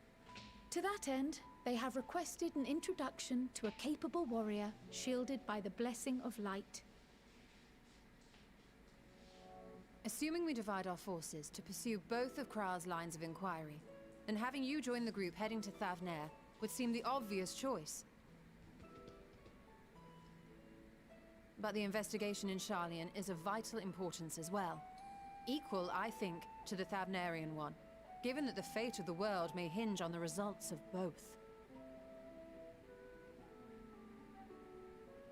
S3: To that end, they have requested an introduction to a capable warrior shielded by the blessing of light.
S5: Assuming we divide our forces to pursue both of Kral's lines of inquiry, then having you join the group heading to Thavnair would seem the obvious choice. But the investigation in Sharlayan is of vital importance as well. Equal, I think, to the Thavnairian one, given that the fate of the world may hinge on the results of both.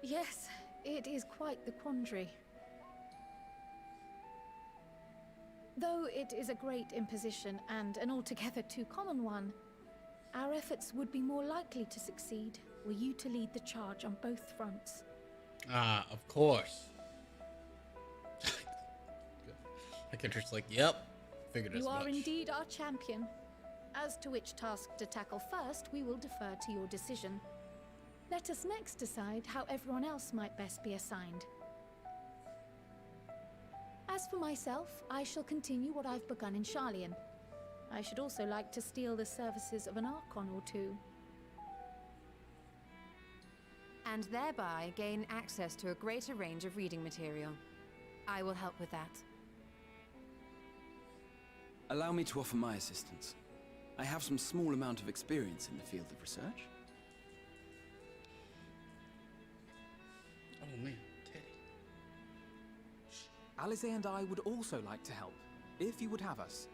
S3: Yes, it is quite the quandary. Though it is a great imposition and an altogether too common one, our efforts would be more likely to succeed were you to lead the charge on both fronts.
S1: Ah, of course. I could just like, yep, figured as
S3: You
S1: much.
S3: are indeed our champion. As to which task to tackle first, we will defer to your decision. Let us next decide how everyone else might best be assigned. As for myself, I shall continue what I've begun in Sharlayan. I should also like to steal the services of an Archon or two.
S5: and thereby gain access to a greater range of reading material. I will help with that.
S4: Allow me to offer my assistance. I have some small amount of experience in the field of research.
S1: Oh man, Teddy.
S6: Alize and I would also like to help, if you would have us.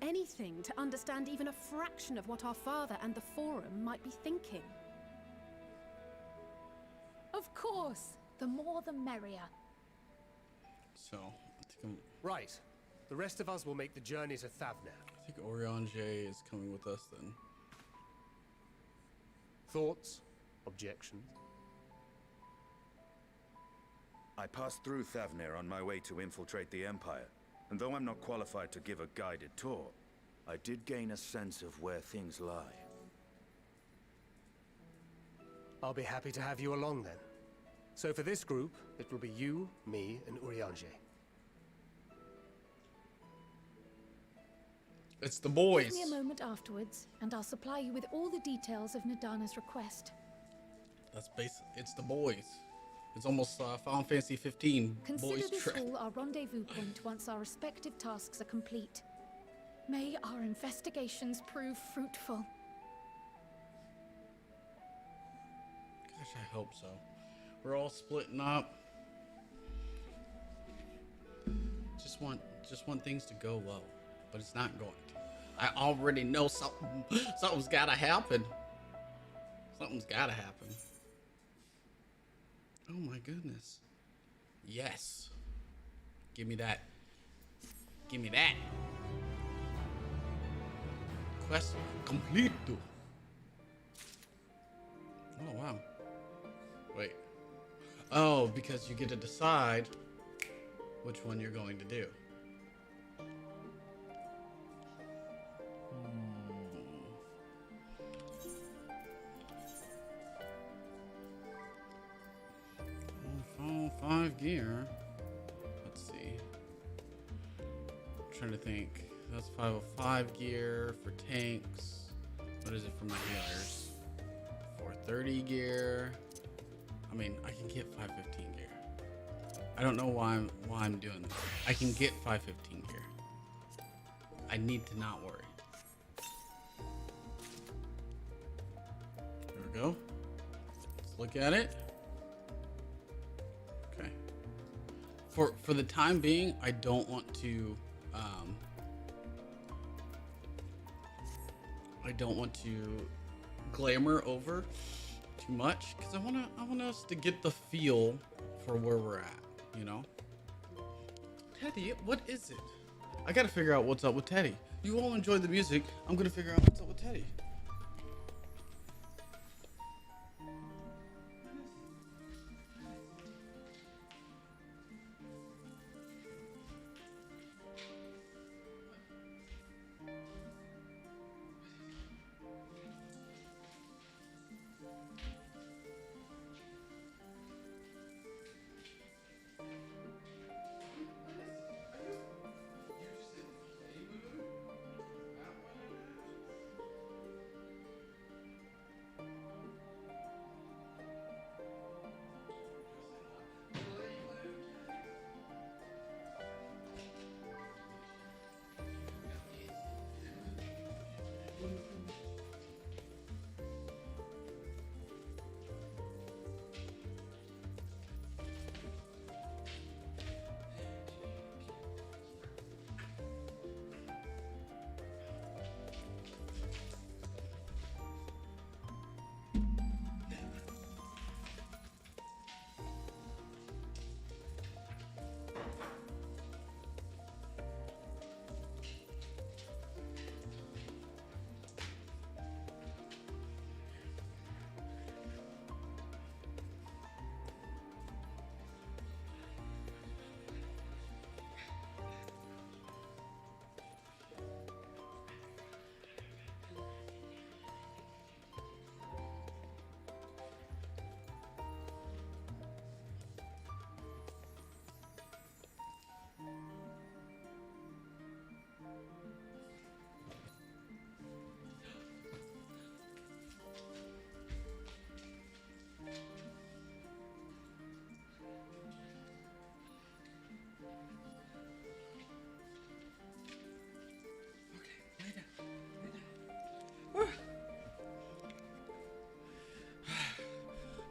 S7: Anything to understand even a fraction of what our father and the Forum might be thinking.
S3: Of course, the more the merrier.
S1: So, I think,
S8: Right. The rest of us will make the journey to Thavner.
S1: I think Orion J is coming with us then.
S8: Thoughts? Objections?
S9: I passed through Thavner on my way to infiltrate the Empire, and though I'm not qualified to give a guided tour, I did gain a sense of where things lie.
S8: I'll be happy to have you along then. So for this group, it will be you, me, and Urianger.
S1: It's the boys.
S3: Give me a moment afterwards, and I'll supply you with all the details of Nadana's request.
S1: That's basic. It's the boys. It's almost Final Fantasy 15
S3: Consider
S1: boys
S3: this
S1: trip.
S3: hall our rendezvous point once our respective tasks are complete. May our investigations prove fruitful.
S1: Gosh, I hope so. We're all splitting up. Just want things to go well, but it's not going to. I already know something's gotta happen. Something's gotta happen. Oh my goodness. Yes. Give me that. Give me that. Quest complete. Oh wow. Wait. Oh, because you get to decide which one you're going to do. 5 gear. Let's see. I'm trying to think. That's 505 gear for tanks. What is it for my healers? 430 gear. I mean, I can get 515 gear. I don't know why I'm doing this. I can get 515 gear. I need to not worry. There we go. Let's look at it. Okay. For the time being, I don't want to glamour over too much, because I want us to get the feel for where we're at, you know? Teddy, what is it? I gotta figure out what's up with Teddy. You all enjoy the music. I'm gonna figure out what's up with Teddy.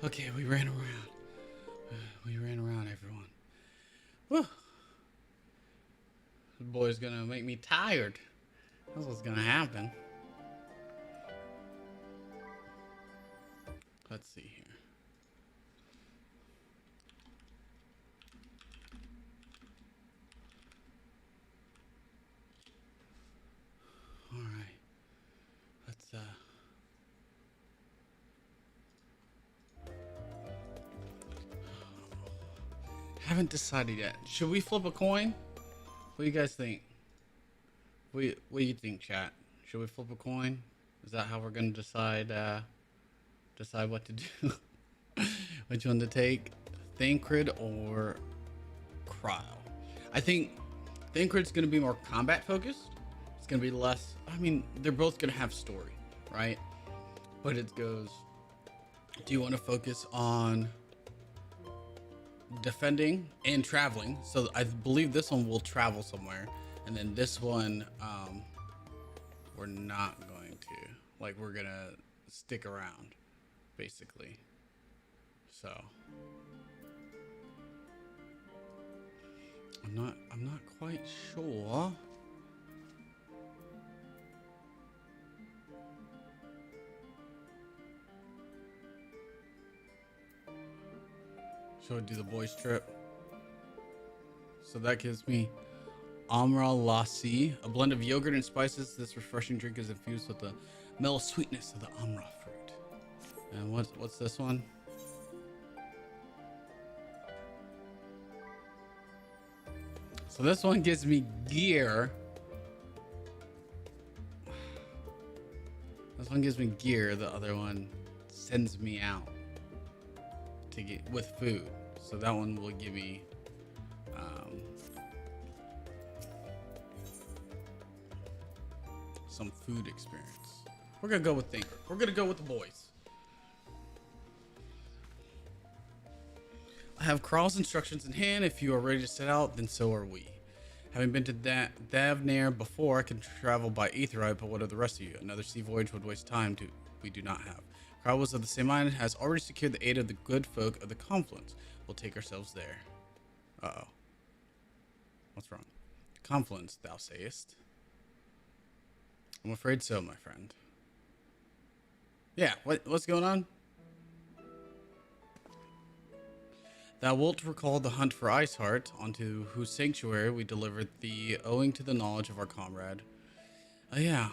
S1: Okay, we ran around. We ran around, everyone. Whew. This boy's gonna make me tired. That's what's gonna happen. Let's see here. All right. Let's haven't decided yet. Should we flip a coin? What do you guys think? What do you think, chat? Should we flip a coin? Is that how we're gonna decide what to do? Which one to take? Thancred or Cryo? I think Thancred's gonna be more combat focused. It's gonna be less. I mean, they're both gonna have story, right? But it goes. Do you want to focus on defending and traveling? So I believe this one will travel somewhere, and then this one we're not going to. Like, we're gonna stick around, basically. So I'm not quite sure. Shall we do the boys trip? So that gives me Amra Lassi, a blend of yogurt and spices. This refreshing drink is infused with the mellow sweetness of the Amra fruit. And what's this one? So this one gives me gear. This one gives me gear. The other one sends me out to get with food. So that one will give me some food experience. We're gonna go with Think. We're gonna go with the boys. I have Kral's instructions in hand. If you are ready to set out, then so are we. Having been to Thavnair before, I can travel by Aetheryte, but what of the rest of you? Another sea voyage would waste time we do not have. Kral was of the same mind and has already secured the aid of the good folk of the Confluence. We'll take ourselves there. Uh-oh. What's wrong? Confluence, thou sayest? I'm afraid so, my friend. Yeah, what's going on? Thou wilt recall the hunt for Iceheart, onto whose sanctuary we delivered thee, owing to the knowledge of our comrade. Yeah,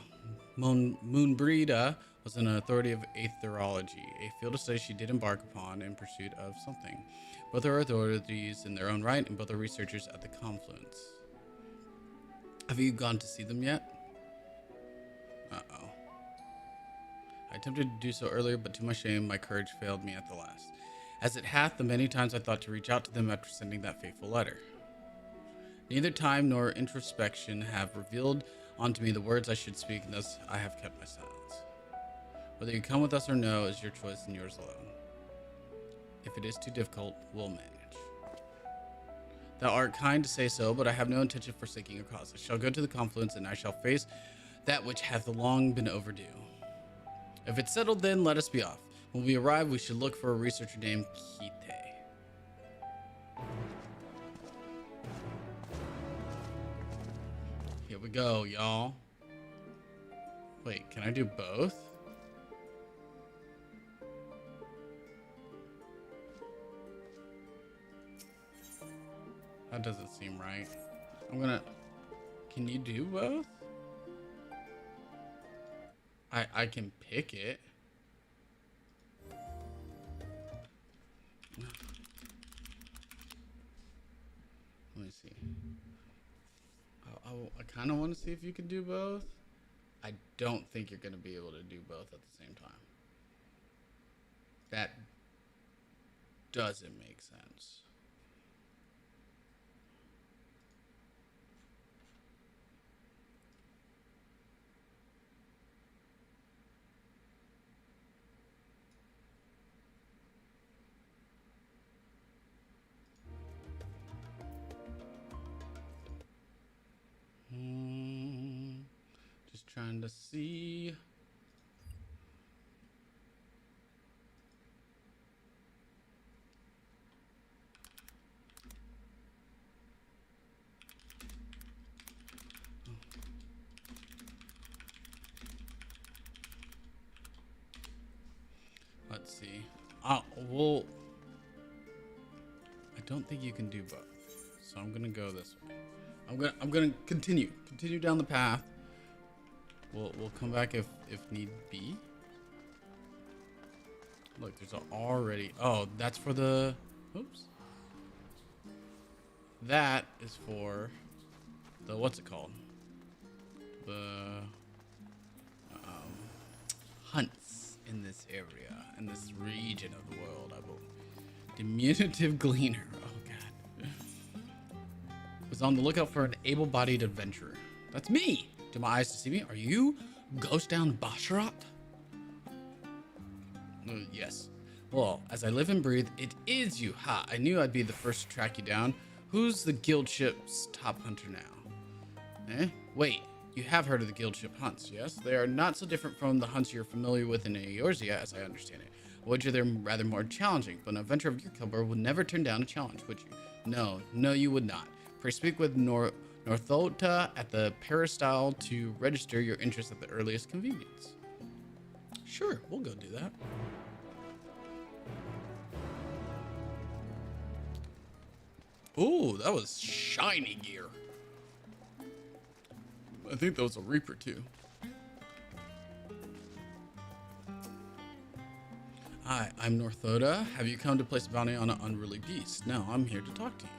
S1: Moonbreda was an authority of aetherology, a field of study she did embark upon in pursuit of something. Both are authorities in their own right, and both are researchers at the Confluence. Have you gone to see them yet? Uh-oh. I attempted to do so earlier, but to my shame, my courage failed me at the last. As it hath, the many times I thought to reach out to them after sending that fateful letter. Neither time nor introspection have revealed unto me the words I should speak, and thus I have kept my silence. Whether you come with us or no is your choice and yours alone. If it is too difficult, we'll manage. Thou art kind to say so, but I have no intention of forsaking your cause. I shall go to the Confluence, and I shall face that which hath long been overdue. If it's settled, then let us be off. When we arrive, we should look for a researcher named Kite. Here we go, y'all. Wait, can I do both? That doesn't seem right. Can you do both? I can pick it. Let me see. I kind of want to see if you can do both. I don't think you're going to be able to do both at the same time. That doesn't make sense. Just trying to see. let's see. Well, I don't think you can do both. So I'm gonna go this way. I'm gonna continue down the path. We'll come back if need be. Look, there's already. Oh, that's for the. Oops. That is for the what's it called? The hunts in this area, in this region of the world, I believe. Diminutive Gleaner. Oh god. Was on the lookout for an able-bodied adventurer. That's me. Do my eyes deceive me? Are you Ghost Down Basharat? Yes. Well, as I live and breathe, it is you. Ha! I knew I'd be the first to track you down. Who's the guild ship's top hunter now? Eh? Wait. You have heard of the guild ship hunts, yes? They are not so different from the hunts you're familiar with in Eorzea, as I understand it. Would you, they're rather more challenging, but an adventurer of your caliber would never turn down a challenge, would you? No, you would not. Pray speak with Northota at the peristyle to register your interest at the earliest convenience. Sure, we'll go do that. Ooh, that was shiny gear. I think that was a Reaper too. Hi, I'm Northoda. Have you come to place a bounty on an unruly beast? No, I'm here to talk to you.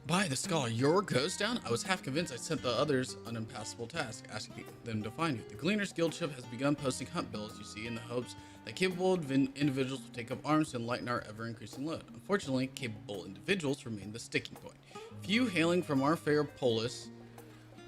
S1: By the skull, you're Ghost Down? I was half convinced I sent the others an impassable task, asking them to find you. The Gleaner's Guild ship has begun posting hunt bills, you see, in the hopes that capable individuals will take up arms to enlighten our ever-increasing load. Unfortunately, capable individuals remain the sticking point. Few hailing from our fair polis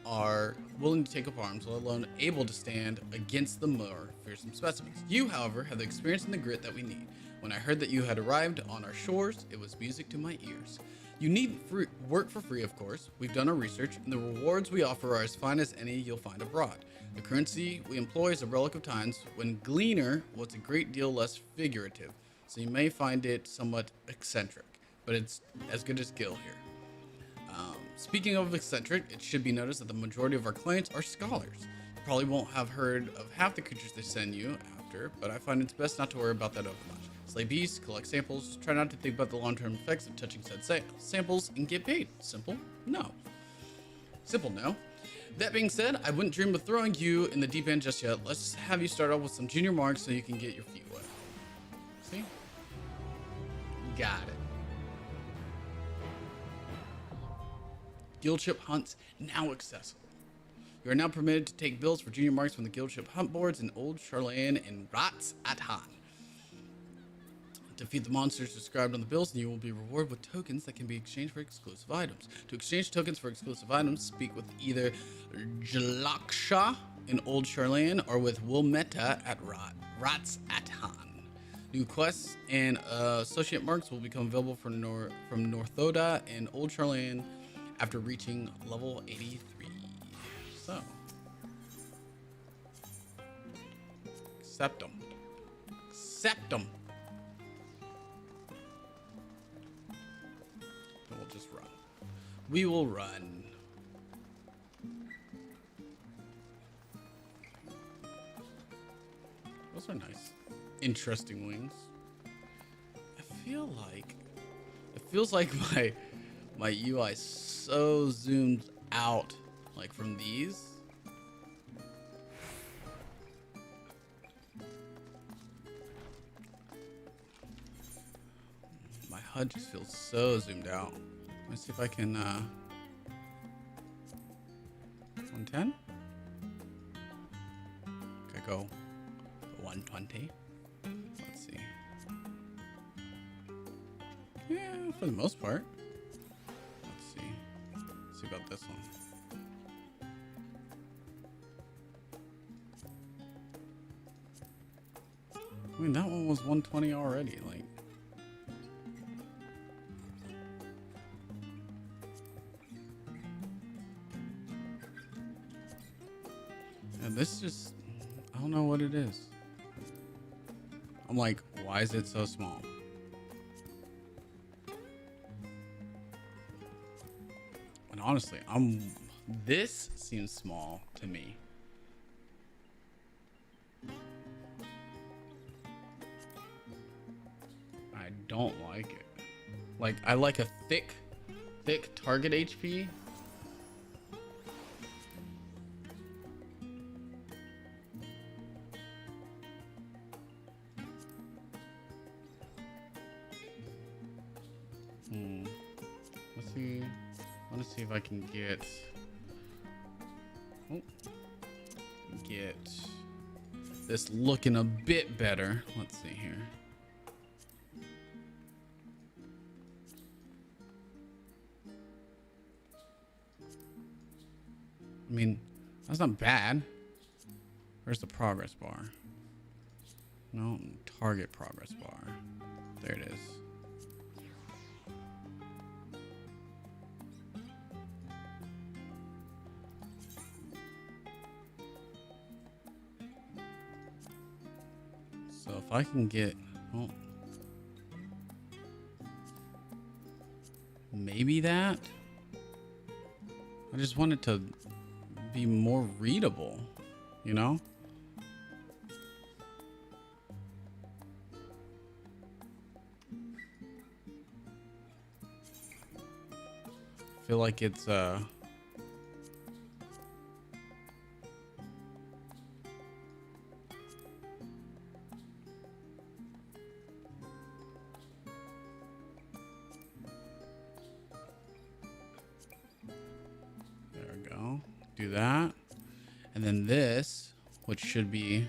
S1: are willing to take up arms, let alone able to stand against the more fearsome specimens. You, however, have the experience and the grit that we need. When I heard that you had arrived on our shores, it was music to my ears. You need work for free, of course. We've done our research, and the rewards we offer are as fine as any you'll find abroad. The currency we employ is a relic of times when Gleaner was a great deal less figurative, so you may find it somewhat eccentric, but it's as good as Gil here. Speaking of eccentric, it should be noticed that the majority of our clients are scholars. You probably won't have heard of half the creatures they send you after, but I find it's best not to worry about that overmuch. Slay beasts, collect samples, try not to think about the long-term effects of touching said samples, and get paid. Simple? No. Simple, no. That being said, I wouldn't dream of throwing you in the deep end just yet. Let's have you start off with some junior marks so you can get your feet wet. See? Got it. Guild ship hunts now accessible. You are now permitted to take bills for junior marks from the guild ship hunt boards in Old Charlayan and Rats at Han. Defeat the monsters described on the bills, and you will be rewarded with tokens that can be exchanged for exclusive items. To exchange tokens for exclusive items, speak with either Jalaksha in Old Charlayan or with Wilmetta at Rats at Han. New quests and associate marks will become available from Northoda in Old Charlayan after reaching level 83. So, accept them. Accept them. And we'll just run. We will run. Those are nice. Interesting wings. It feels like my UI so zoomed out, like from these. My HUD just feels so zoomed out. Let's see if I can, 110? Okay, go 120. Let's see. Yeah, for the most part. Let's see about this one. I mean, that one was 120 already, like. And this just, I don't know what it is. I'm like, why is it so small? And honestly, this seems small to me. I don't like it. Like, I like a thick target HP. Let's see. I want to see if I can get this looking a bit better. Let's see here. I mean, that's not bad. Where's the progress bar? No, target progress bar. There it is. So if I can get, oh, maybe that. I just want it to be more readable, you know? I feel like it's there we go. Do that. And then this, which should be,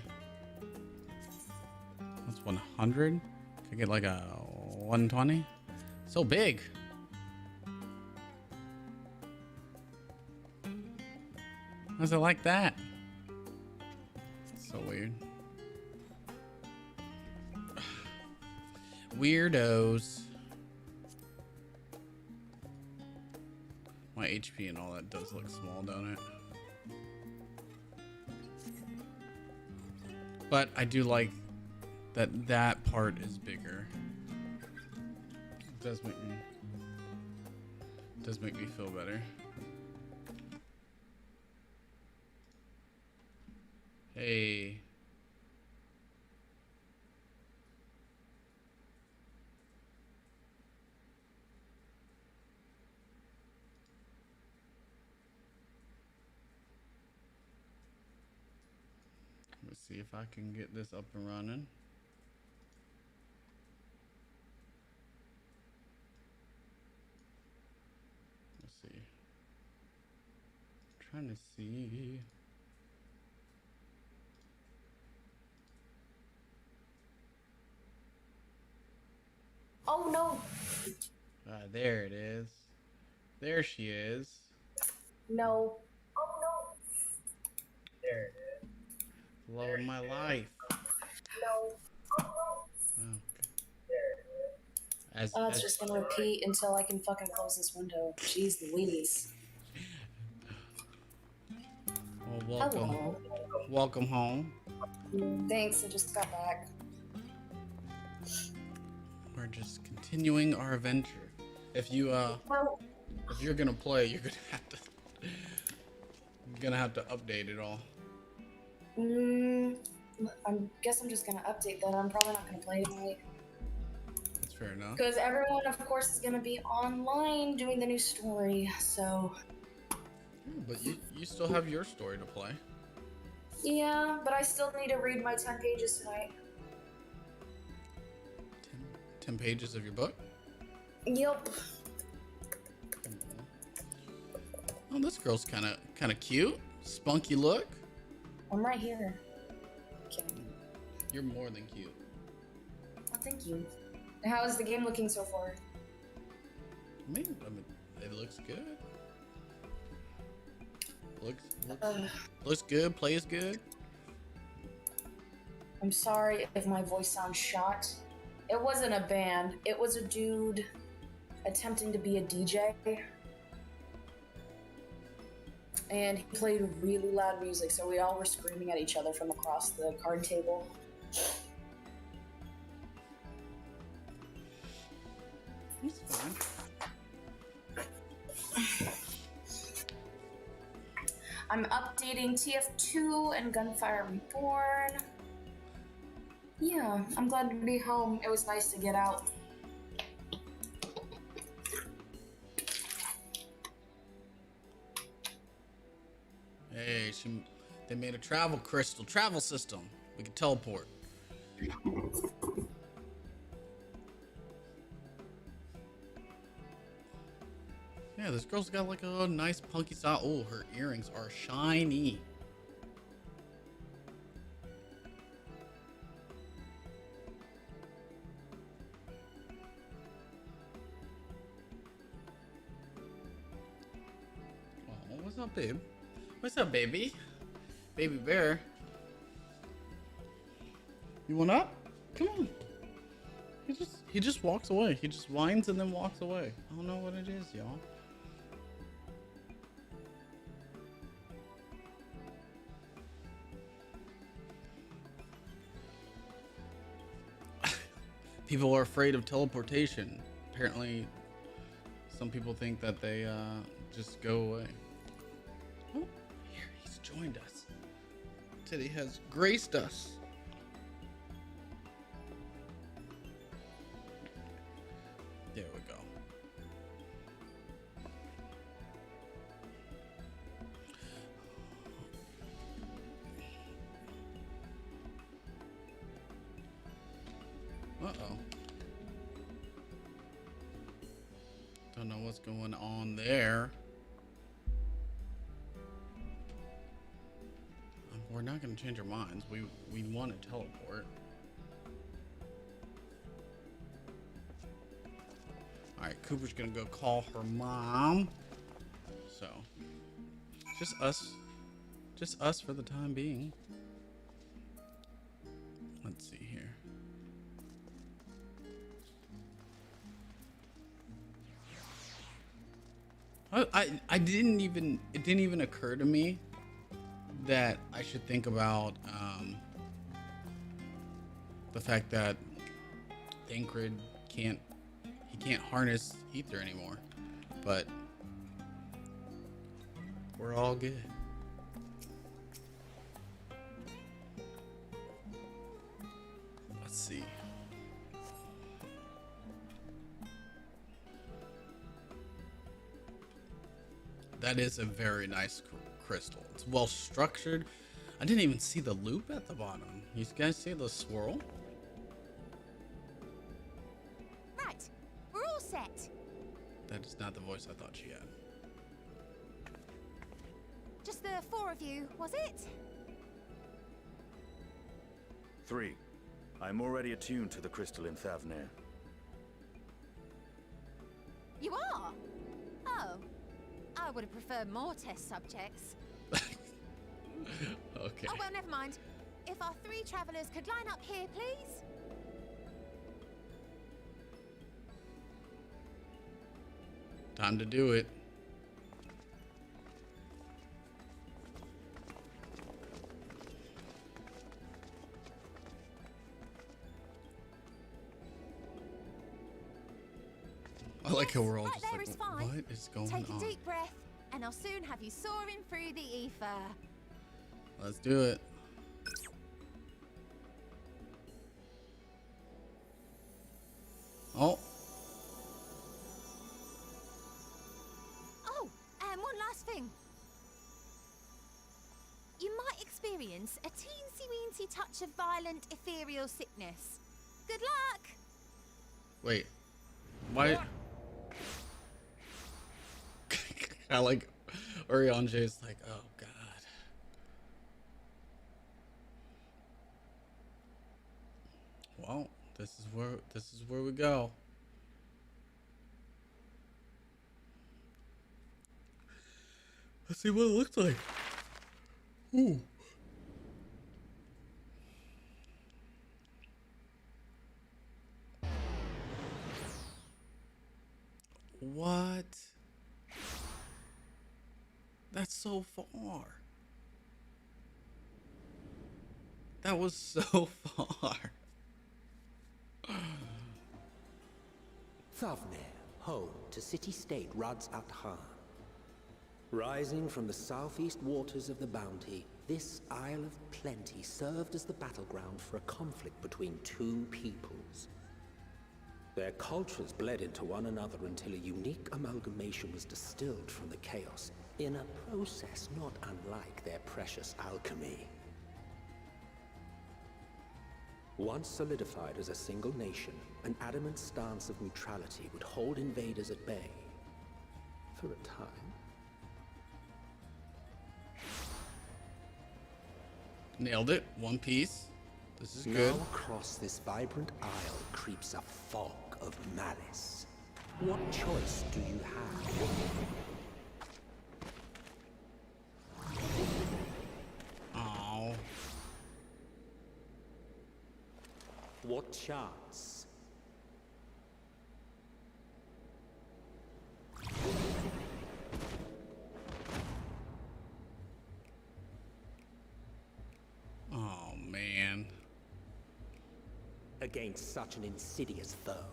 S1: what's 100? Can I get like a 120? So big. How's it like that? So weird. Weirdos. My HP and all that does look small, don't it? But I do like that that part is bigger. It does make me feel better. Hey. Let's see if I can get this up and running. Let's see. I'm trying to see.
S10: Oh no.
S1: There it is. There she is.
S10: No. Oh no.
S1: There it is. Love of my life.
S10: No. Oh no.
S1: Oh, okay.
S10: It's just gonna repeat until I can fucking close this window. Jeez Louise.
S1: Well, welcome.
S10: Hello.
S1: Welcome home.
S10: Thanks, I just got back.
S1: We're just continuing our adventure. If you if you're gonna play, you're gonna have to update it all.
S10: I guess I'm just gonna update that. I'm probably not gonna play tonight.
S1: That's fair enough.
S10: Because everyone, of course, is gonna be online doing the new story, so...
S1: But you still have your story to play.
S10: Yeah, but I still need to read my 10 pages tonight.
S1: 10 pages of your book?
S10: Yep.
S1: Oh, this girl's kind of cute. Spunky look.
S10: I'm right here. Okay.
S1: You're more than cute.
S10: Oh, thank you. How is the game looking so far?
S1: I mean, it looks good. Looks good. Plays good.
S10: I'm sorry if my voice sounds shot. It wasn't a band. It was a dude attempting to be a DJ. And he played really loud music, so we all were screaming at each other from across the card table.
S1: That's fine.
S10: I'm updating TF2 and Gunfire Reborn. Yeah, I'm glad to be home. It was nice to get out.
S1: Hey, they made a travel crystal, travel system. We can teleport. Yeah, this girl's got like a nice punky style. Oh, her earrings are shiny. Oh, what's up, babe? What's up, baby? Baby bear. You want up? Come on. He just walks away. He just whines and then walks away. I don't know what it is, y'all. People are afraid of teleportation. Apparently, some people think that they just go away. Oh, here, he's joined us. Teddy has graced us. There we go. Uh-oh. Don't know what's going on there. We're not going to change our minds. We want to teleport. Alright, Cooper's going to go call her mom. So, just us. Just us for the time being. Let's see here. It didn't even occur to me that I should think about the fact that Thancred can't harness ether anymore, but we're all good. Let's see. That is a very nice crystal. It's well structured. I didn't even see the loop at the bottom. You guys see the swirl?
S11: Right, we're all set.
S1: That is not the voice I thought she had.
S11: Just the 4 of you, was it?
S9: 3. I'm already attuned to the crystal in Thavnir.
S11: You are? Oh. I would have preferred more test subjects.
S1: Okay.
S11: Oh, well, never mind. If our 3 travelers could line up here, please.
S1: Time to do it. I like how we're all just like, what is going on?
S11: Take a deep breath, and I'll soon have you soaring through the ether.
S1: Let's do it. Oh.
S11: Oh, and one last thing. You might experience a teensy-weensy touch of violent ethereal sickness. Good luck!
S1: Wait. Why? I like Urianger's like, oh god. Well, this is where we go. Let's see what it looks like. Ooh. What? That's so far. That was so far.
S12: Thavnir, home to city-state Rads at Han. Rising from the southeast waters of the Bounty, this Isle of Plenty served as the battleground for a conflict between 2 peoples. Their cultures bled into one another until a unique amalgamation was distilled from the chaos in a process not unlike their precious alchemy. Once solidified as a single nation, an adamant stance of neutrality would hold invaders at bay for a time.
S1: Nailed it. One piece. This is
S12: now
S1: good.
S12: Across this vibrant isle creeps a fog of malice. What choice do you have?
S1: Oh.
S12: What chance?
S1: Oh, man.
S12: Against such an insidious foe.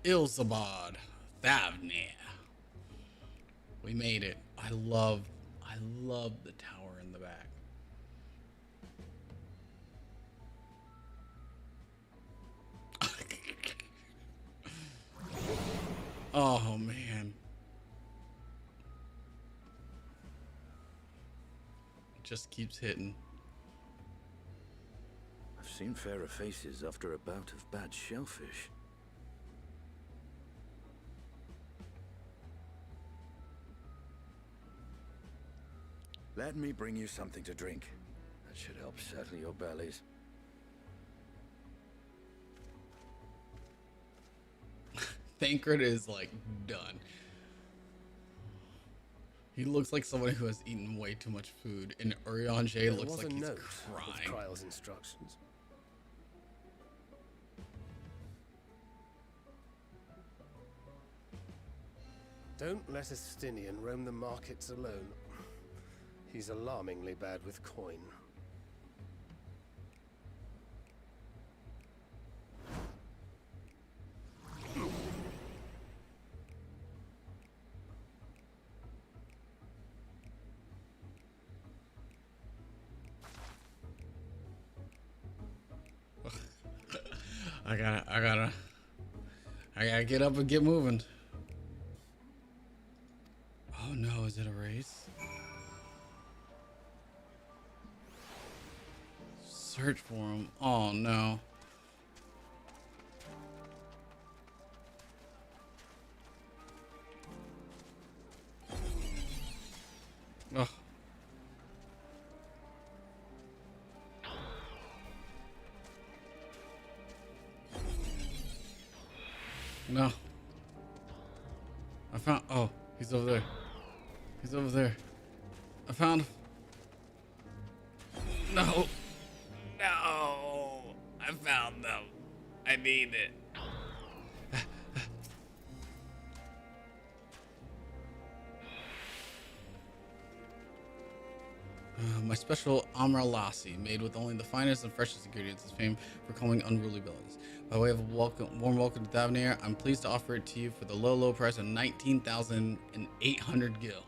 S1: Ilzabad. Thavnir. We made it. I love the tower in the back. Oh, man. It just keeps hitting.
S9: I've seen fairer faces after a bout of bad shellfish. Let me bring you something to drink. That should help settle your bellies.
S1: Thancred is like done. He looks like someone who has eaten way too much food, and Urianger looks like he's crying.
S8: Trial's instructions. Don't let Estinian roam the markets alone. He's alarmingly bad with coin.
S1: I gotta get up and get moving. Oh no, is it a race? Search for him. Oh no. Ugh. No. I found. Oh, he's over there. He's over there. I found him. No. No. I found them. I need it. My special Amra Lassi, made with only the finest and freshest ingredients, is famed for calming unruly bellies. By way of a warm welcome to Thavnir, I'm pleased to offer it to you for the low price of 19,800 gil.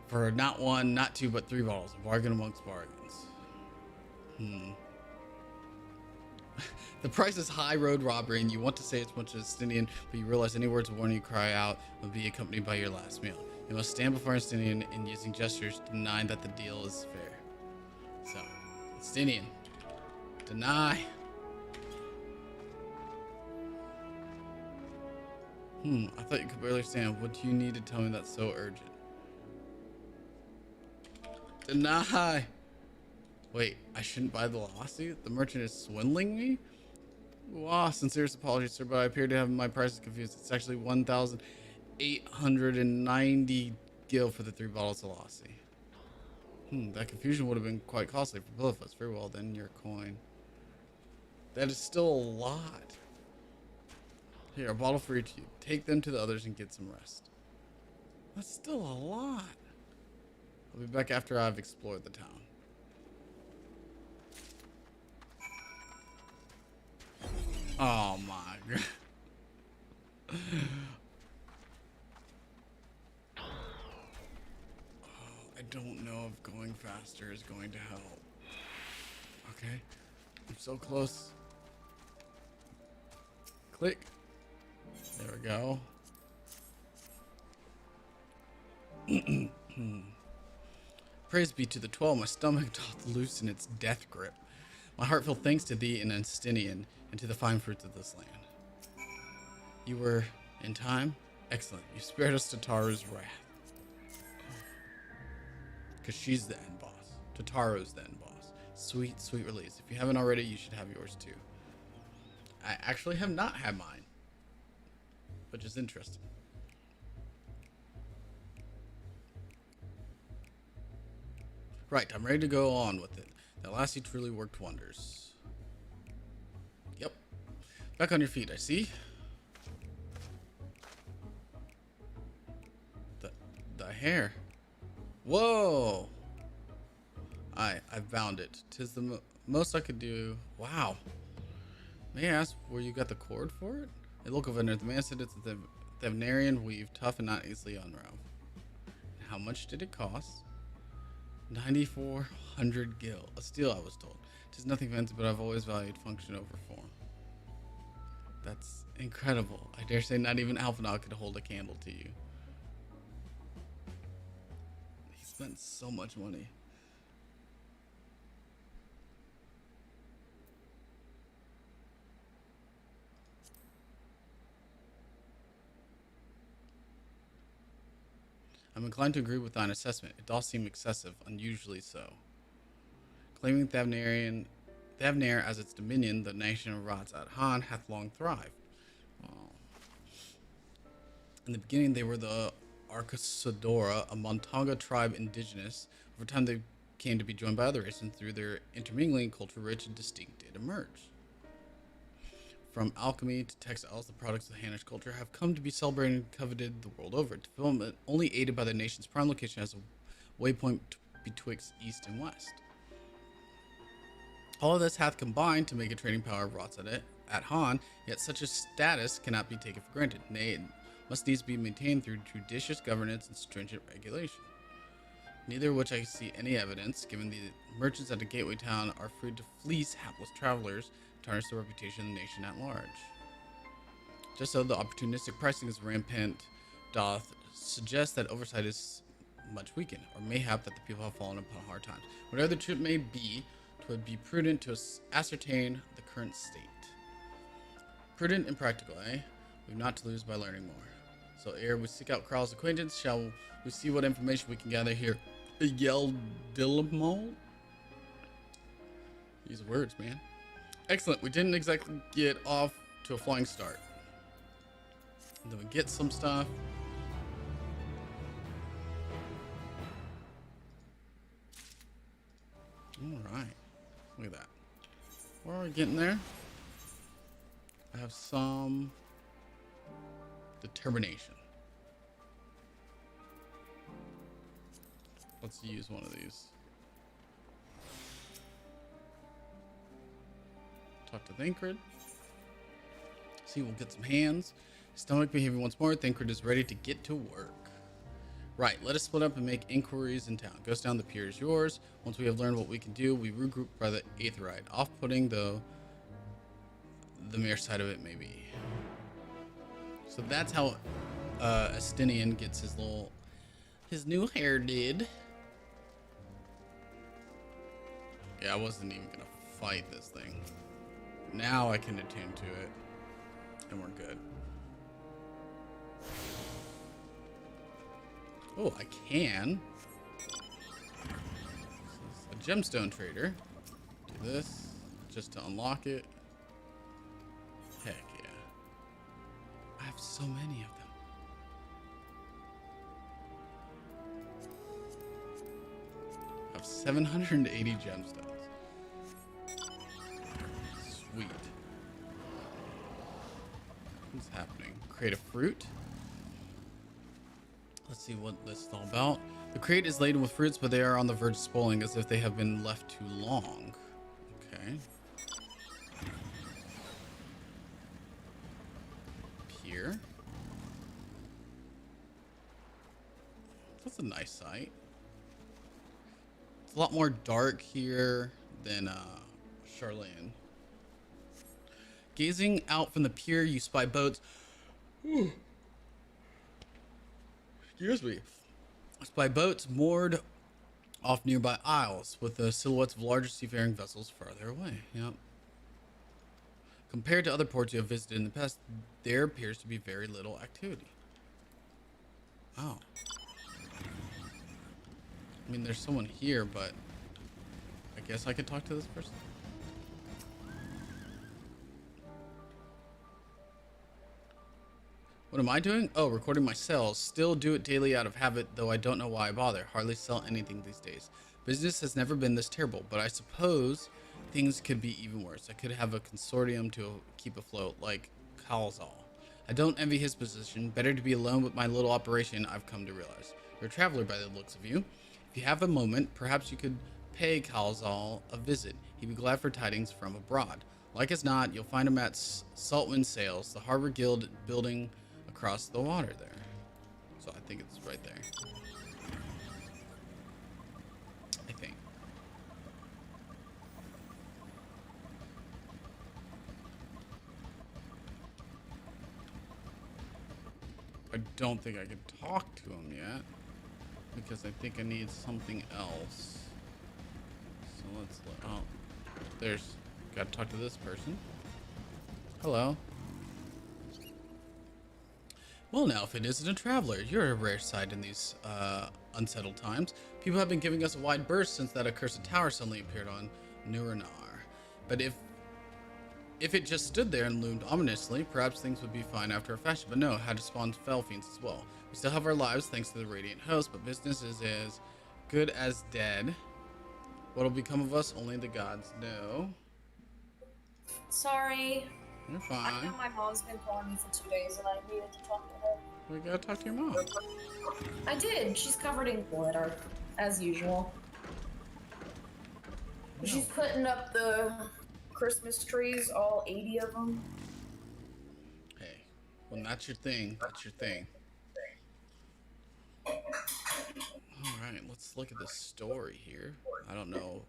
S1: For not one, not two, but 3 bottles. A bargain amongst bargains. The price is high road robbery, and you want to say as much as Estinian, but you realize any words of warning you cry out will be accompanied by your last meal. You must stand before Estinian and using gestures deny that the deal is fair. So, Estinian, deny. I thought you could barely stand. What do you need to tell me that's so urgent? Deny. Wait, I shouldn't buy the lawsuit? The merchant is swindling me? Wow, sincerest apologies, sir, but I appear to have my prices confused. It's actually 1,890 gil for the 3 bottles of lassi. That confusion would have been quite costly for both of us. Very well, then your coin. That is still a lot. Here, a bottle for each of you. Take them to the others and get some rest. That's still a lot. I'll be back after I've explored the town. Oh my god. I don't know if going faster is going to help. Okay. I'm so close. Click. There we go. Praise be to the 12, my stomach doth loosen its death grip. My heartfelt thanks to thee, an Estinian, and to the fine fruits of this land. You were in time? Excellent. You spared us Tataru's wrath. Because she's the end boss. Tataru's the end boss. Sweet, sweet release. If you haven't already, you should have yours too. I actually have not had mine, which is interesting. Right, I'm ready to go on with it. That lassie truly worked wonders. Yep. Back on your feet, I see. The hair. Whoa! I found it. 'Tis the most I could do. Wow. May I ask where you got the cord for it? A local vendor. The man said it's the Thavnarian weave, tough and not easily unraveled. How much did it cost? 9,400 gil. A steal, I was told. 'Tis nothing fancy, but I've always valued function over form. That's incredible. I dare say not even Alphanal could hold a candle to you. He spent so much money. I'm inclined to agree with thine assessment. It does seem excessive, unusually so. Claiming Thavnair as its dominion, the nation of Rats-at-Han hath long thrived. Oh. In the beginning, they were the Arcasadora, a Montonga tribe indigenous. Over time, they came to be joined by other races, and through their intermingling, culture rich and distinct did emerge. From alchemy to textiles, the products of the Hanish culture have come to be celebrated and coveted the world over. Development only aided by the nation's prime location as a waypoint betwixt east and west. All of this hath combined to make a trading power of Rats at Han, yet such a status cannot be taken for granted. Nay, it must needs be maintained through judicious governance and stringent regulation. Neither of which I see any evidence, given the merchants at the gateway town are free to fleece hapless travelers, tarnish the reputation of the nation at large. Just so the opportunistic pricing is rampant doth suggest that oversight is much weakened, or mayhap that the people have fallen upon hard times. Whatever the truth may be, 'twould be prudent to ascertain the current state. Prudent and practical, eh? We've not to lose by learning more. So ere we seek out Kral's acquaintance, shall we see what information we can gather here. Yeldilmo? These words, man. Excellent. We didn't exactly get off to a flying start. And then we get some stuff. Alright. Look at that. Where are we getting there? I have some determination. Let's use one of these. Talk to Thancred. See, we'll get some hands. Stomach behavior once more. Thancred is ready to get to work. Right, let us split up and make inquiries in town. Ghost down, the pier is yours. Once we have learned what we can do, we regroup by the Aetherite. Off-putting, though the mere sight of it may be. So that's how Estinian gets his new hair did. Yeah, I wasn't even gonna fight this thing. Now I can attune to it, and we're good. Oh, I can. This is a gemstone trader. Do this just to unlock it. Heck yeah. I have so many of them. I have 780 gemstones. Sweet. What's happening? Create a fruit. Let's see what this is all about. The crate is laden with fruits, but they are on the verge of spoiling as if they have been left too long. Okay. Here. That's a nice sight. It's a lot more dark here than Charlene. Gazing out from the pier, you spy boats. Excuse me. Spy boats moored off nearby isles with the silhouettes of larger seafaring vessels farther away. Yep. Compared to other ports you have visited in the past, there appears to be very little activity. Oh. I mean, there's someone here, but I guess I could talk to this person. What am I doing? Oh, recording my sales. Still do it daily out of habit, though I don't know why I bother. Hardly sell anything these days. Business has never been this terrible, but I suppose things could be even worse. I could have a consortium to keep afloat, like Kalzal. I don't envy his position. Better to be alone with my little operation, I've come to realize. You're a traveler by the looks of you. If you have a moment, perhaps you could pay Kalzal a visit. He'd be glad for tidings from abroad. Like as not, you'll find him at Saltwind Sails, the Harbor Guild building across the water there. So I think it's right there. I think. I don't think I can talk to him yet because I think I need something else. So let's oh, there's got to talk to this person. Hello. Well, now, if it isn't a traveler, you're a rare sight in these unsettled times. People have been giving us a wide berth since that accursed tower suddenly appeared on Nuranar. But if it just stood there and loomed ominously, perhaps things would be fine after a fashion. But no, it had to spawn fell fiends as well. We still have our lives thanks to the Radiant Host, but business is as good as dead. What'll become of us? Only the gods know.
S10: Sorry.
S1: You're fine.
S10: I know my mom's been calling me for 2 days and I needed to talk to her.
S1: We gotta talk to your mom.
S10: I did. She's covered in glitter, as usual. No. She's putting up the Christmas trees, all 80 of them.
S1: Hey, when that's your thing, that's your thing. Alright, let's look at the story here. I don't know.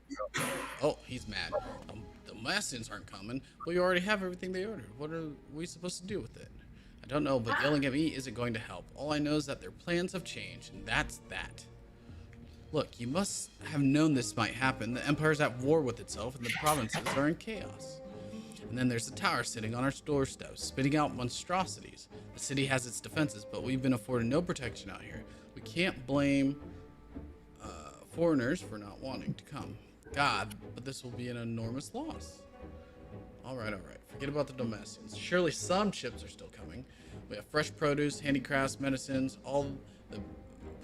S1: Oh, he's mad. The Baldasians aren't coming. Well, you already have everything they ordered. What are we supposed to do with it? I don't know, but yelling at me isn't going to help. All I know is that their plans have changed, and that's that. Look, you must have known this might happen. The Empire's at war with itself, and the provinces are in chaos. And then there's the tower sitting on our doorsteps, spitting out monstrosities. The city has its defenses, but we've been afforded no protection out here. We can't blame foreigners for not wanting to come. God, but this will be an enormous loss. Alright. Forget about the Baldasians. Surely some ships are still coming. We have fresh produce, handicrafts, medicines, all the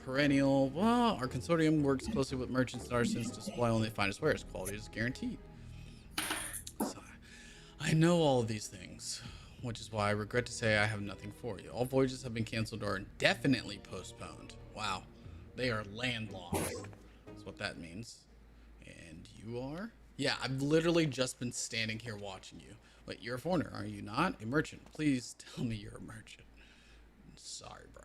S1: perennial. Well, our consortium works closely with merchants and artisans to supply only the finest wares. Quality is guaranteed. So, I know all of these things, which is why I regret to say I have nothing for you. All voyages have been canceled or indefinitely postponed. Wow. They are landlocked. That's what that means. And you are? Yeah, I've literally just been standing here watching you. Wait, you're a foreigner, are you not? A merchant. Please tell me you're a merchant. Sorry, bro.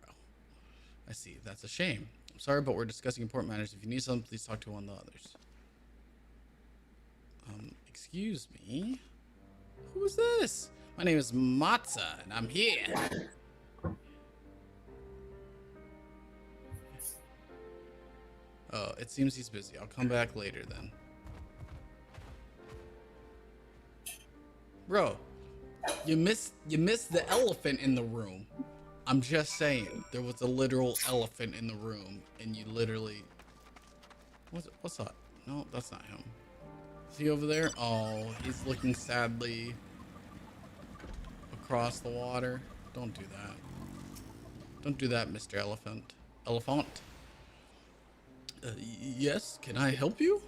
S1: I see. That's a shame. I'm sorry, but we're discussing important matters. If you need something, please talk to one of the others. Excuse me? Who is this? My name is Matza, and I'm here. Oh, it seems he's busy. I'll come back later then. Bro, you missed the elephant in the room. I'm just saying, there was a literal elephant in the room, and you literally... What's up? No, that's not him. Is he over there? Oh, he's looking sadly across the water. Don't do that. Don't do that, Mr. Elephant. Elephant? Yes, can I help you?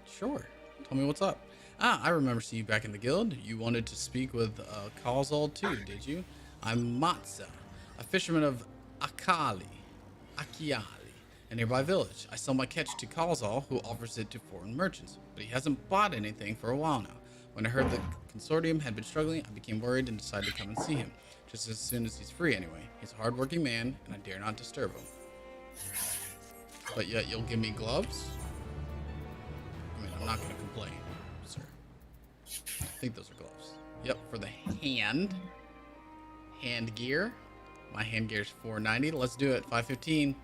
S1: Sure. Tell me what's up. Ah, I remember seeing you back in the guild. You wanted to speak with Kalzal too, did you? I'm Matza, a fisherman of Akiali, a nearby village. I sell my catch to Kalzal, who offers it to foreign merchants, but he hasn't bought anything for a while now. When I heard the consortium had been struggling, I became worried and decided to come and see him, just as soon as he's free anyway. He's a hard-working man, and I dare not disturb him. But yet you'll give me gloves? I mean, I'm not going to complain, sir. think those are gloves. Yep, for the hand gear. My hand gear is 490. Let's do it. 515.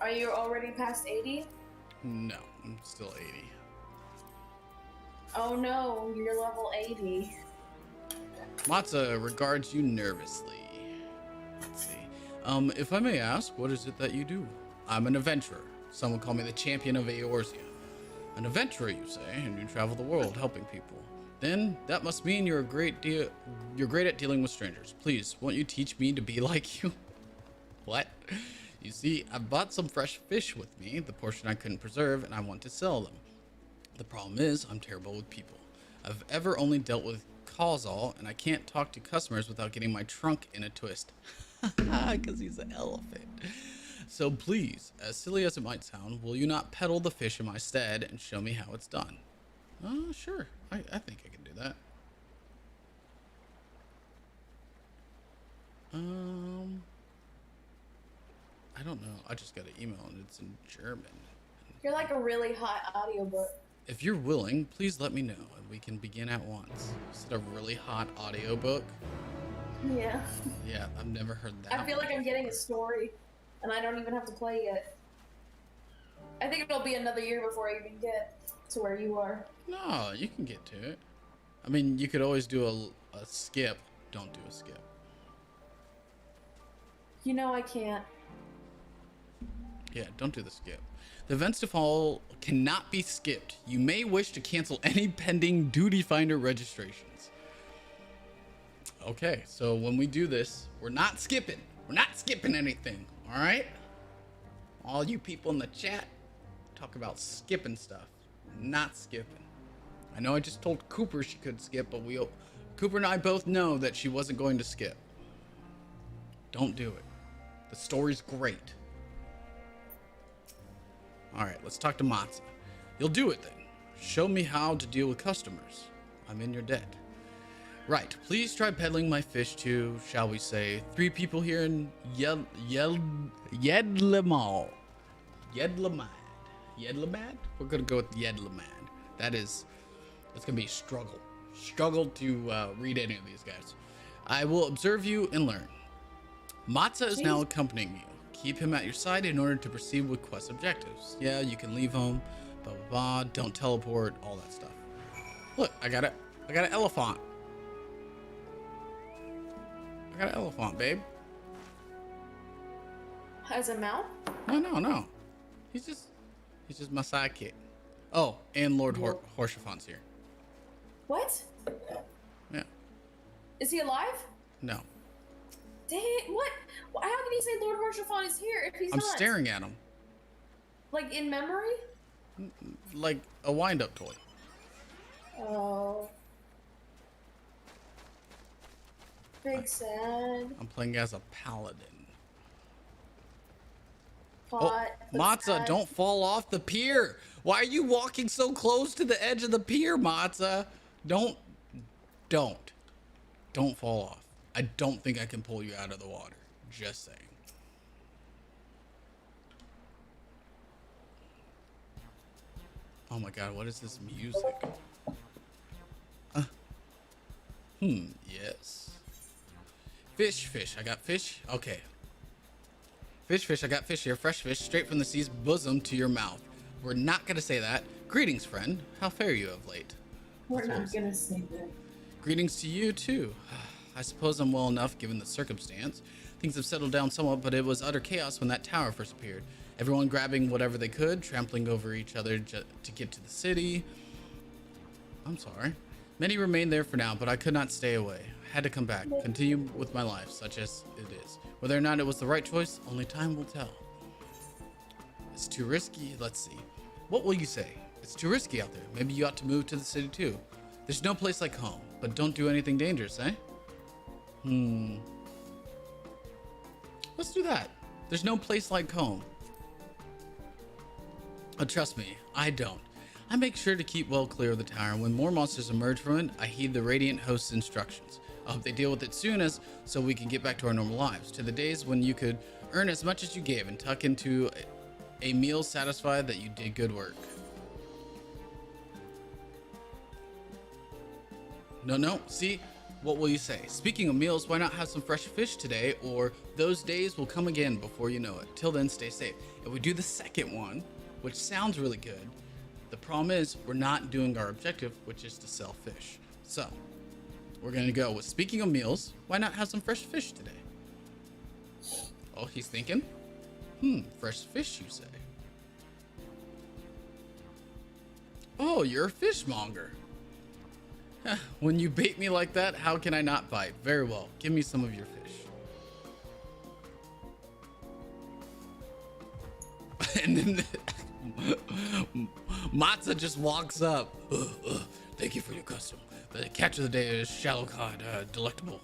S10: Are you already past 80?
S1: No, I'm still 80.
S10: Oh no, you're level 80.
S1: Matza regards you nervously. Let's see. If I may ask, what is it that you do? I'm an adventurer. Some would call me the champion of Eorzea. An adventurer, you say, and you travel the world helping people. Then that must mean you're great at dealing with strangers. Please, won't you teach me to be like you? What? You see, I bought some fresh fish with me, the portion I couldn't preserve, and I want to sell them. The problem is, I'm terrible with people. I've ever only dealt with Khazal, and I can't talk to customers without getting my trunk in a twist. Because he's an elephant. So please, as silly as it might sound, will you not peddle the fish in my stead and show me how it's done? Sure. I think I can do that. I don't know. I just got an email and it's in German.
S10: You're like a really hot audiobook.
S1: If you're willing, please let me know and we can begin at once. Is it a really hot audiobook?
S10: Yeah.
S1: Yeah, I've never heard that.
S10: I feel like I'm getting a story and I don't even have to play yet. I think it'll be another year before I even get to where you are.
S1: No, you can get to it. I mean, you could always do a skip. Don't do a skip.
S10: You know I can't.
S1: Yeah, don't do the skip. The events to follow cannot be skipped. You may wish to cancel any pending Duty Finder registrations. Okay, so when we do this, we're not skipping. We're not skipping anything, all right? All you people in the chat talk about skipping stuff. Not skipping. I know I just told Cooper she could skip, but Cooper and I both know that she wasn't going to skip. Don't do it. The story's great. All right, let's talk to Matza. You'll do it then. Show me how to deal with customers. I'm in your debt. Right, please try peddling my fish to, shall we say, 3 people here in Yedlamad. Yedlamad? We're gonna go with Yedlamad. That's gonna be a struggle. Struggle to read any of these guys. I will observe you and learn. Matza is now accompanying you. Keep him at your side in order to proceed with quest objectives. Yeah, you can leave home, blah blah blah. Don't teleport, all that stuff. Look, I got an elephant. I got an elephant, babe.
S10: As a mount?
S1: No. He's just my sidekick. Oh, and Lord Horshafon's here.
S10: What?
S1: Yeah.
S10: Is he alive?
S1: No.
S10: Dang, what? How can you say Lord Horshafon is here if he's
S1: I'm
S10: not?
S1: staring at him.
S10: Like in memory?
S1: Like a wind-up toy.
S10: Oh. Big sad.
S1: I'm playing as a paladin.
S10: Hot,
S1: Matza,
S10: sad.
S1: don't fall off the pier. Why are you walking so close to the edge of the pier, Matza? Don't fall off. I don't think I can pull you out of the water. Just saying. Oh my god, what is this music? Yes. Fish. I got fish. Okay. Fish. I got fish here. Fresh fish, straight from the sea's bosom to your mouth. We're not gonna say that. Greetings, friend. How fare you of late?
S10: We're not gonna say that.
S1: Greetings to you, too. I suppose I'm well enough given the circumstance. Things have settled down somewhat, but it was utter chaos when that tower first appeared. Everyone grabbing whatever they could, trampling over each other to get to the city. I'm sorry. Many remained there for now, but I could not stay away. I had to come back, continue with my life, such as it is. Whether or not it was the right choice, only time will tell. It's too risky. Let's see. What will you say? It's too risky out there. Maybe you ought to move to the city too. There's no place like home, but don't do anything dangerous, eh? Let's do that. There's no place like home. But trust me, I don't. I make sure to keep well clear of the tower, and when more monsters emerge from it, I heed the Radiant Host's instructions. I hope they deal with it soon so we can get back to our normal lives, to the days when you could earn as much as you gave and tuck into a meal satisfied that you did good work. No. See, what will you say? Speaking of meals, why not have some fresh fish today? Or those days will come again before you know it. Till then, stay safe. If we do the second one, which sounds really good, the problem is we're not doing our objective, which is to sell fish. So we're going to go with, speaking of meals, why not have some fresh fish today? Oh, he's thinking, fresh fish, you say? Oh, you're a fishmonger. When you bait me like that, how can I not bite? Very well, give me some of your fish. And then Matza just walks up. Thank you for your custom. The catch of the day is shallow cod, delectable.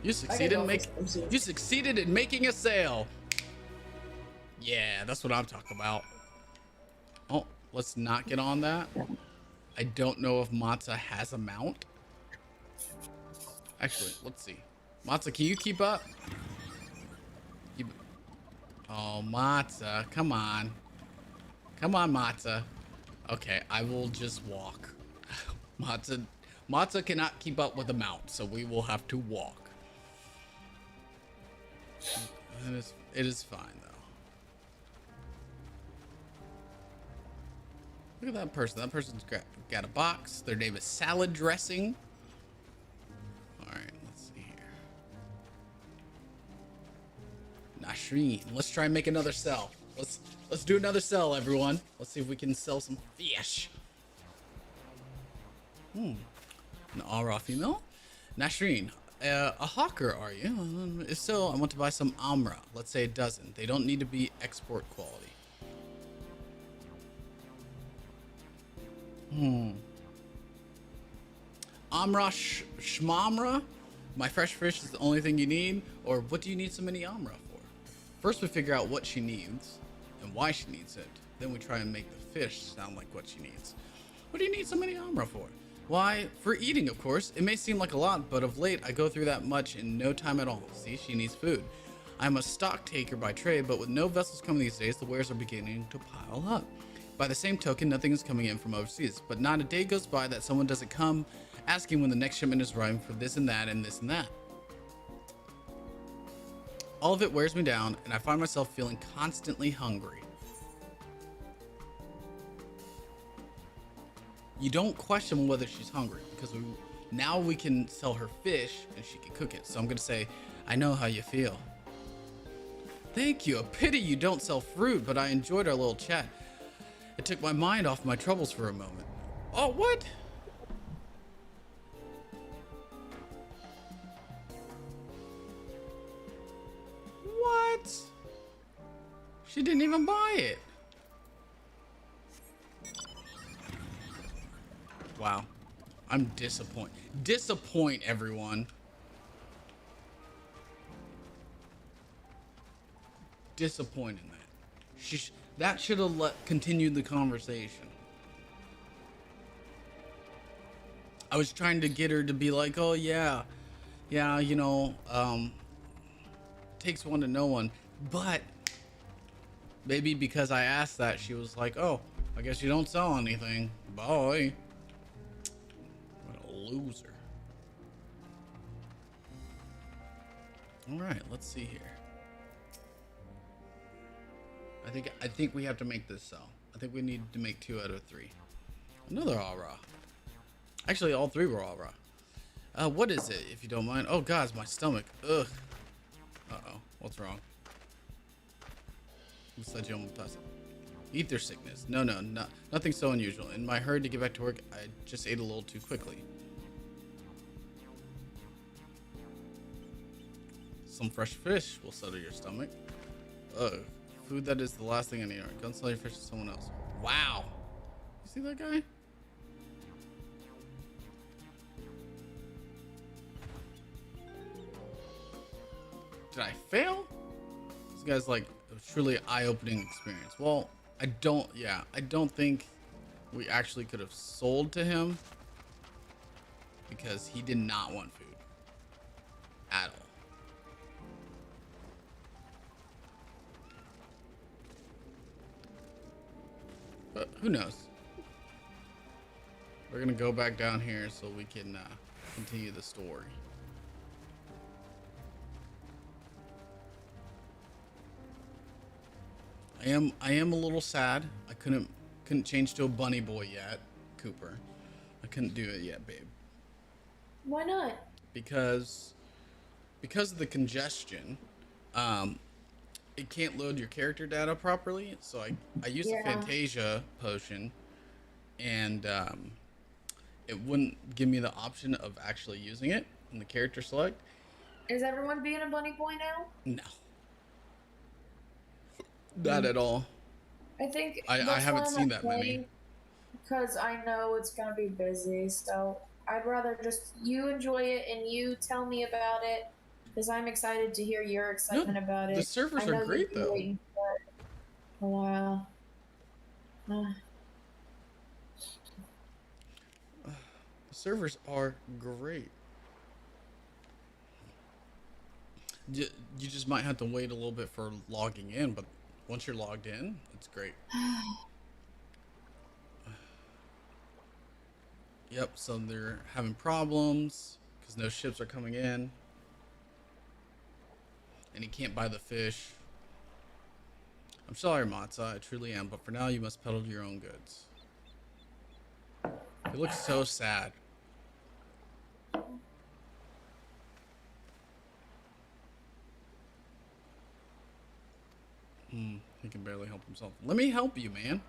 S1: You succeeded in making a sale. Yeah, that's what I'm talking about. Oh, let's not get on that. I don't know if Matza has a mount. Actually, let's see. Matza, can you keep up? Oh, Matza, come on. Come on, Matza. Okay, I will just walk. Matza cannot keep up with the mount, so we will have to walk. It is fine, though. Look at that person. That person's got a box. Their name is Salad Dressing. All right, let's see here. Nashreen. Let's try and make another sell. Let's do another sell, everyone. Let's see if we can sell some fish. An all-raw female. Nashreen. A hawker, are you? If so, I want to buy some Amra. Let's say a dozen. They don't need to be export quality. Amra Shmamra? My fresh fish is the only thing you need? Or what do you need so many Amra for? First we figure out what she needs and why she needs it. Then we try and make the fish sound like what she needs. What do you need so many Amra for? Why, for eating, of course. It may seem like a lot, but of late I go through that much in no time at all. See, she needs food. I'm a stock taker by trade, but with no vessels coming these days, the wares are beginning to pile up. By the same token, nothing is coming in from overseas, but not a day goes by that someone doesn't come asking when the next shipment is arriving for this and that and this and that. All of it wears me down, and I find myself feeling constantly hungry. You don't question whether she's hungry, because now we can sell her fish and she can cook it. So I'm going to say, I know how you feel. Thank you. A pity you don't sell fruit, but I enjoyed our little chat. It took my mind off my troubles for a moment. Oh, what? What? She didn't even buy it. Wow. I'm disappointed. Disappoint everyone. Disappointed in that. That should have continued the conversation. I was trying to get her to be like, oh yeah, you know, takes one to know one. But maybe because I asked that, she was like, oh, I guess you don't sell anything. Bye. What a loser. All right, let's see here. I think we have to make this sell. I think we need to make 2 out of 3. Another all raw. Actually, all 3 were all raw. What is it, if you don't mind? Oh God, it's my stomach. Ugh. Uh-oh. What's wrong? Ether sickness. No, nothing so unusual. In my hurry to get back to work, I just ate a little too quickly. Some fresh fish will settle your stomach. Ugh. Food that is the last thing I need. Go and sell your fish to someone else. Wow. You see that guy? Did I fail? This guy's like a truly eye-opening experience. Well, I don't think we actually could have sold to him because he did not want food at all. But who knows? We're gonna go back down here so we can continue the story. I am a little sad. I couldn't change to a bunny boy yet, Cooper. I couldn't do it yet, babe.
S10: Why not?
S1: Because of the congestion, it can't load your character data properly. So I used the Fantasia potion, and it wouldn't give me the option of actually using it in the character select.
S10: Is everyone being a bunny boy now?
S1: No. Not at all.
S10: I think
S1: I haven't seen that many.
S10: Because I know it's gonna be busy, so I'd rather just you enjoy it and you tell me about it, because I'm excited to hear your excitement about it.
S1: The servers are great though.
S10: A while.
S1: The servers are great. You just might have to wait a little bit for logging in, but once you're logged in, it's great. Yep, so they're having problems because no ships are coming in. And you can't buy the fish. I'm sorry, Matza, I truly am, but for now you must peddle your own goods. He looks so sad. He can barely help himself. Let me help you, man.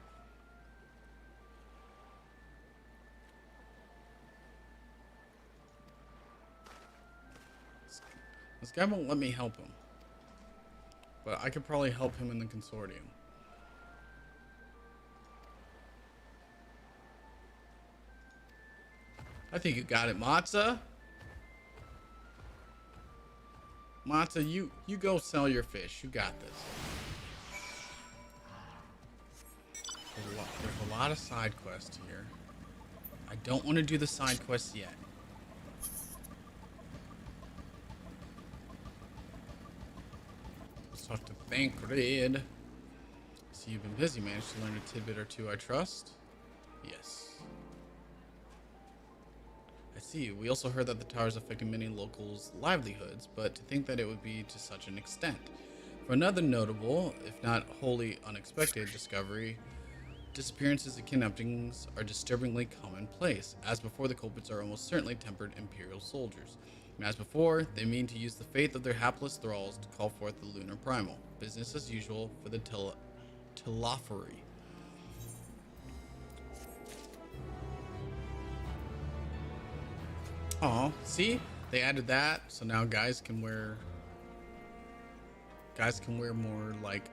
S1: This guy won't let me help him. But I could probably help him in the consortium. I think you got it, Matza. Matza, you go sell your fish. You got this. There's a lot of side quests here. I don't want to do the side quests yet. Let's talk to Thancred. So you've been busy. Managed to learn a tidbit or two, I trust? Yes. I see. We also heard that the towers affecting many locals' livelihoods, but to think that it would be to such an extent. For another notable, if not wholly unexpected, discovery, disappearances and kidnappings are disturbingly commonplace. As before, the culprits are almost certainly tempered Imperial soldiers. And as before, they mean to use the faith of their hapless thralls to call forth the lunar primal. Business as usual for the Telophary. Aw, see? They added that, so now guys can wear more, like,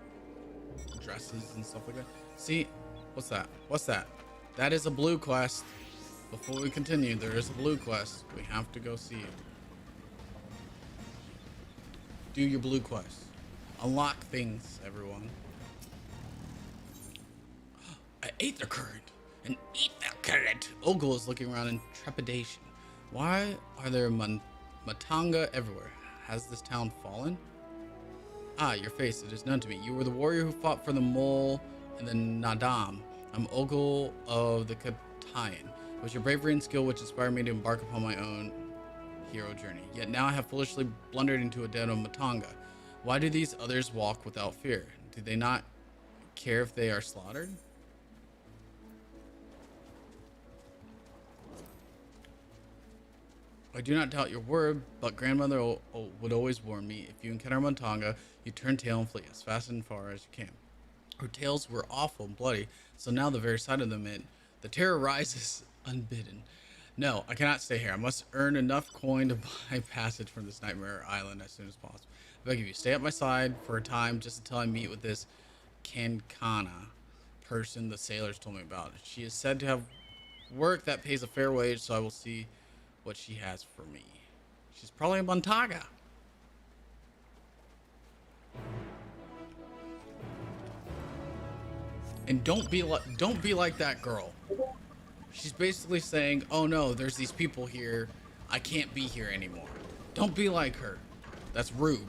S1: dresses and stuff like that. See? What's that? What's that? That is a blue quest. Before we continue, there is a blue quest. We have to go see it. Do your blue quest. Unlock things, everyone. An aether current. An aether current. Ogle is looking around in trepidation. Why are there Matanga everywhere? Has this town fallen? Ah, your face. It is known to me. You were the warrior who fought for the mole and the Nadam. I'm Ogle of the Katayan. It was your bravery and skill which inspired me to embark upon my own hero journey. Yet now I have foolishly blundered into a den of Matanga. Why do these others walk without fear? Do they not care if they are slaughtered? I do not doubt your word, but grandmother would always warn me, if you encounter Matanga, you turn tail and flee as fast and far as you can. Her tales were awful and bloody, so now the very sight of them, the terror rises unbidden. No, I cannot stay here. I must earn enough coin to buy passage from this nightmare island as soon as possible. I beg of you, stay at my side for a time just until I meet with this Kankana person the sailors told me about. She is said to have work that pays a fair wage, so I will see what she has for me. She's probably a Montaga. And don't be like that girl. She's basically saying, "Oh no, there's these people here. I can't be here anymore." Don't be like her. That's rude.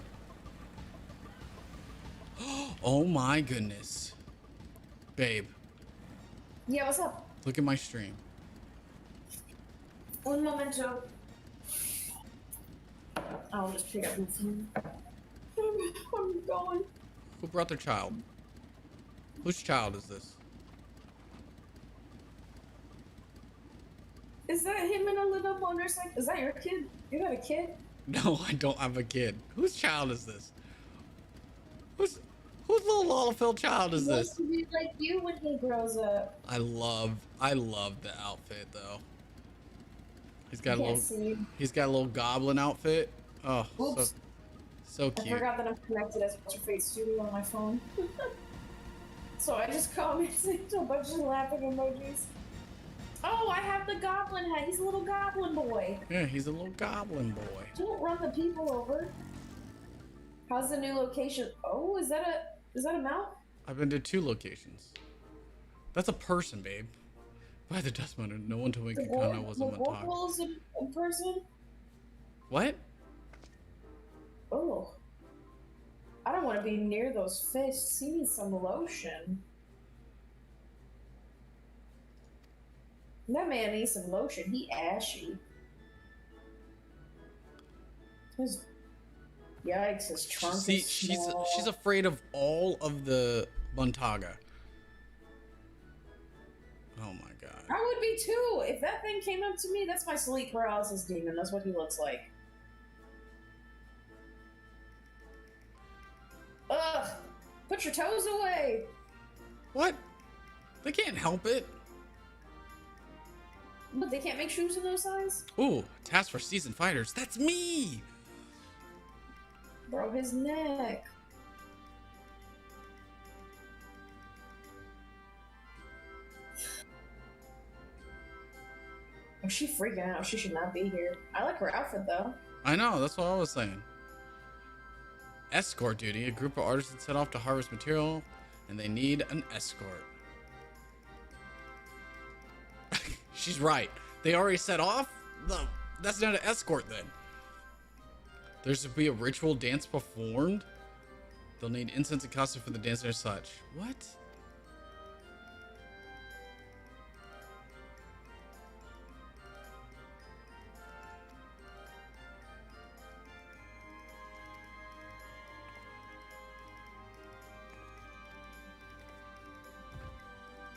S1: Oh my goodness. Babe.
S10: Yeah, what's up?
S1: Look at my stream.
S10: Un momento. I'll just pick up my phone. I'm going.
S1: Who brought their child? Whose child is this?
S10: Is that him in a little motorcycle? Is that your kid? You got a kid?
S1: No, I don't have a kid. Whose child is this? Whose little Lalafell child is
S10: He wants
S1: this?
S10: to be like you when he grows up.
S1: I love the outfit though. He's got a little goblin outfit. Oh,
S10: Oops.
S1: so
S10: I
S1: cute.
S10: forgot that I'm connected as What's Your Fate Studio on my phone. So I just commented a bunch of laughing emojis. Oh, I have the goblin hat. He's a little goblin boy.
S1: Yeah, he's a little goblin boy.
S10: Don't run the people over. How's the new location? Oh, is that a mount?
S1: I've been to 2 locations. That's a person, babe. By the dust motor, no one told me Kakana was a Montauk.
S10: Wolf is a person?
S1: What?
S10: Oh. I don't want to be near those fish. He needs some lotion. That man needs some lotion. He ashy. Yikes, his trunk is small.
S1: she's afraid of all of the Montaga. Oh my god.
S10: I would be too. If that thing came up to me, that's my sleep paralysis demon. That's what he looks like. Ugh! Put your toes away!
S1: What? They can't help it.
S10: But they can't make shoes in those size?
S1: Ooh, task for seasoned fighters. That's me!
S10: Bro, his neck. Oh, she freaking out. She should not be here. I like her outfit though.
S1: I know, that's what I was saying. Escort duty. A group of artisans set off to harvest material, and they need an escort. She's right. They already set off? No, that's not an escort then. There's to be a ritual dance performed. They'll need incense and costume for the dance and such. What?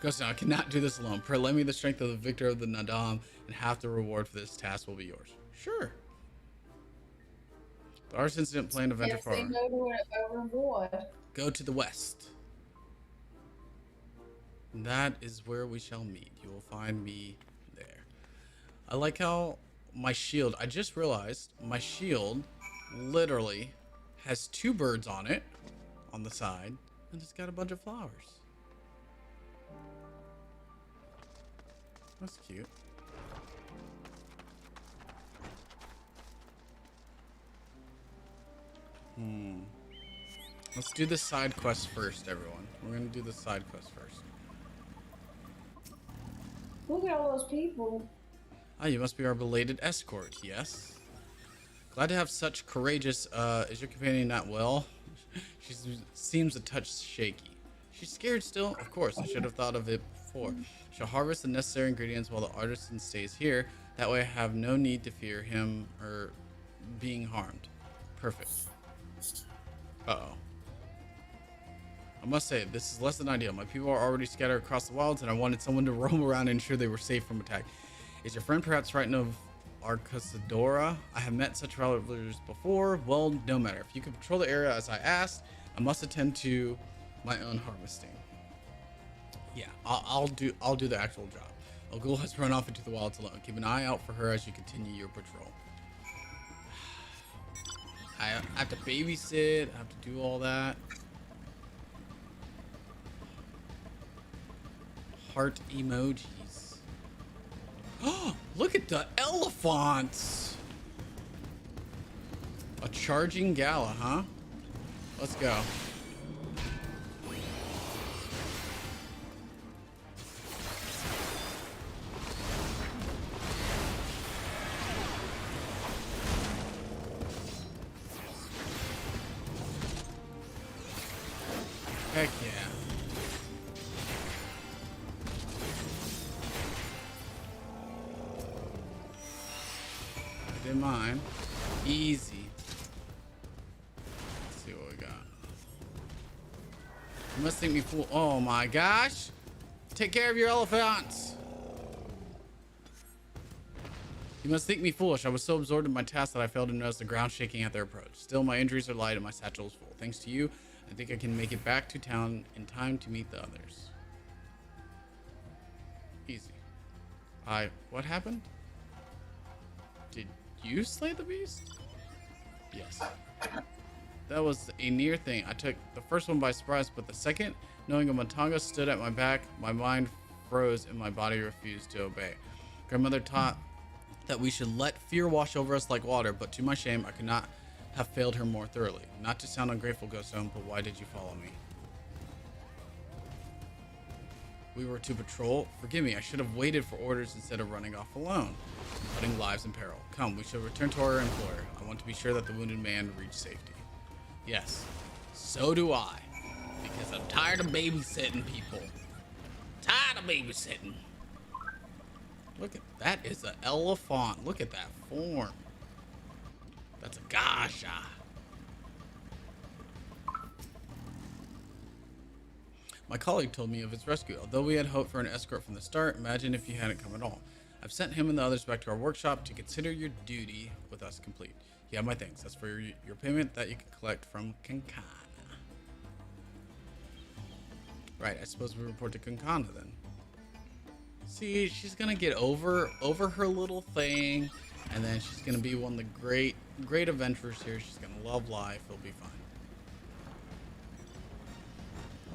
S1: Ghost, I cannot do this alone. Pray, lend me the strength of the victor of the Nadam, and half the reward for this task will be yours. Sure. The artisans didn't plan to venture far.
S10: Yes, they know to a reward.
S1: Go to the west. That is where we shall meet. You will find me there. I like how my shield, I just realized my shield literally has 2 birds on it on the side, and it's got a bunch of flowers. That's cute. Let's do the side quest first, everyone. We're gonna do the side quest first.
S10: Look at all those people.
S1: Ah, you must be our belated escort, yes. Glad to have such courageous, is your companion not well? She seems a touch shaky. She's scared still? Of course, I should have thought of it before. She'll harvest the necessary ingredients while the artisan stays here. That way I have no need to fear him or being harmed. Perfect. Uh-oh. I must say, this is less than ideal. My people are already scattered across the wilds, and I wanted someone to roam around and ensure they were safe from attack. Is your friend perhaps frightened of Arcasadora? I have met such travelers before. Well, no matter. If you can patrol the area as I asked, I must attend to my own harvesting. Yeah, I'll do the actual job. Ogul has run off into the wilds alone. Keep an eye out for her as you continue your patrol. I have to babysit. I have to do all that. Heart emojis. Oh, look at the elephants. A charging gala, huh? Let's go. Heck yeah. mine. Easy. Let's see what we got. You must think me fool. Oh my gosh. Take care of your elephants. You must think me foolish. I was so absorbed in my task that I failed to notice the ground shaking at their approach. Still, my injuries are light and my satchel is full. Thanks to you, I think I can make it back to town in time to meet the others. Easy. What happened? Did you slay the beast? Yes. That was a near thing. I took the first one by surprise, but the second, knowing a Matanga stood at my back, my mind froze and my body refused to obey. Grandmother taught that we should let fear wash over us like water, but to my shame, I could not have failed her more thoroughly. Not to sound ungrateful, Ghoststone, but why did you follow me? We were to patrol. Forgive me, I should have waited for orders instead of running off alone, putting lives in peril. Come, we shall return to our employer. I want to be sure that the wounded man reached safety. Yes, so do I, because I'm tired of babysitting people. Tired of babysitting. Look at that is an elephant. Look at that form. That's a gasha. My colleague told me of his rescue. Although we had hoped for an escort from the start, imagine if you hadn't come at all. I've sent him and the others back to our workshop to consider your duty with us complete. You have my thanks. That's for your payment that you can collect from Kankana. Right, I suppose we report to Kankana then. See, she's gonna get over her little thing, and then she's gonna be one of the great adventurers here. She's gonna love life. It'll be fine.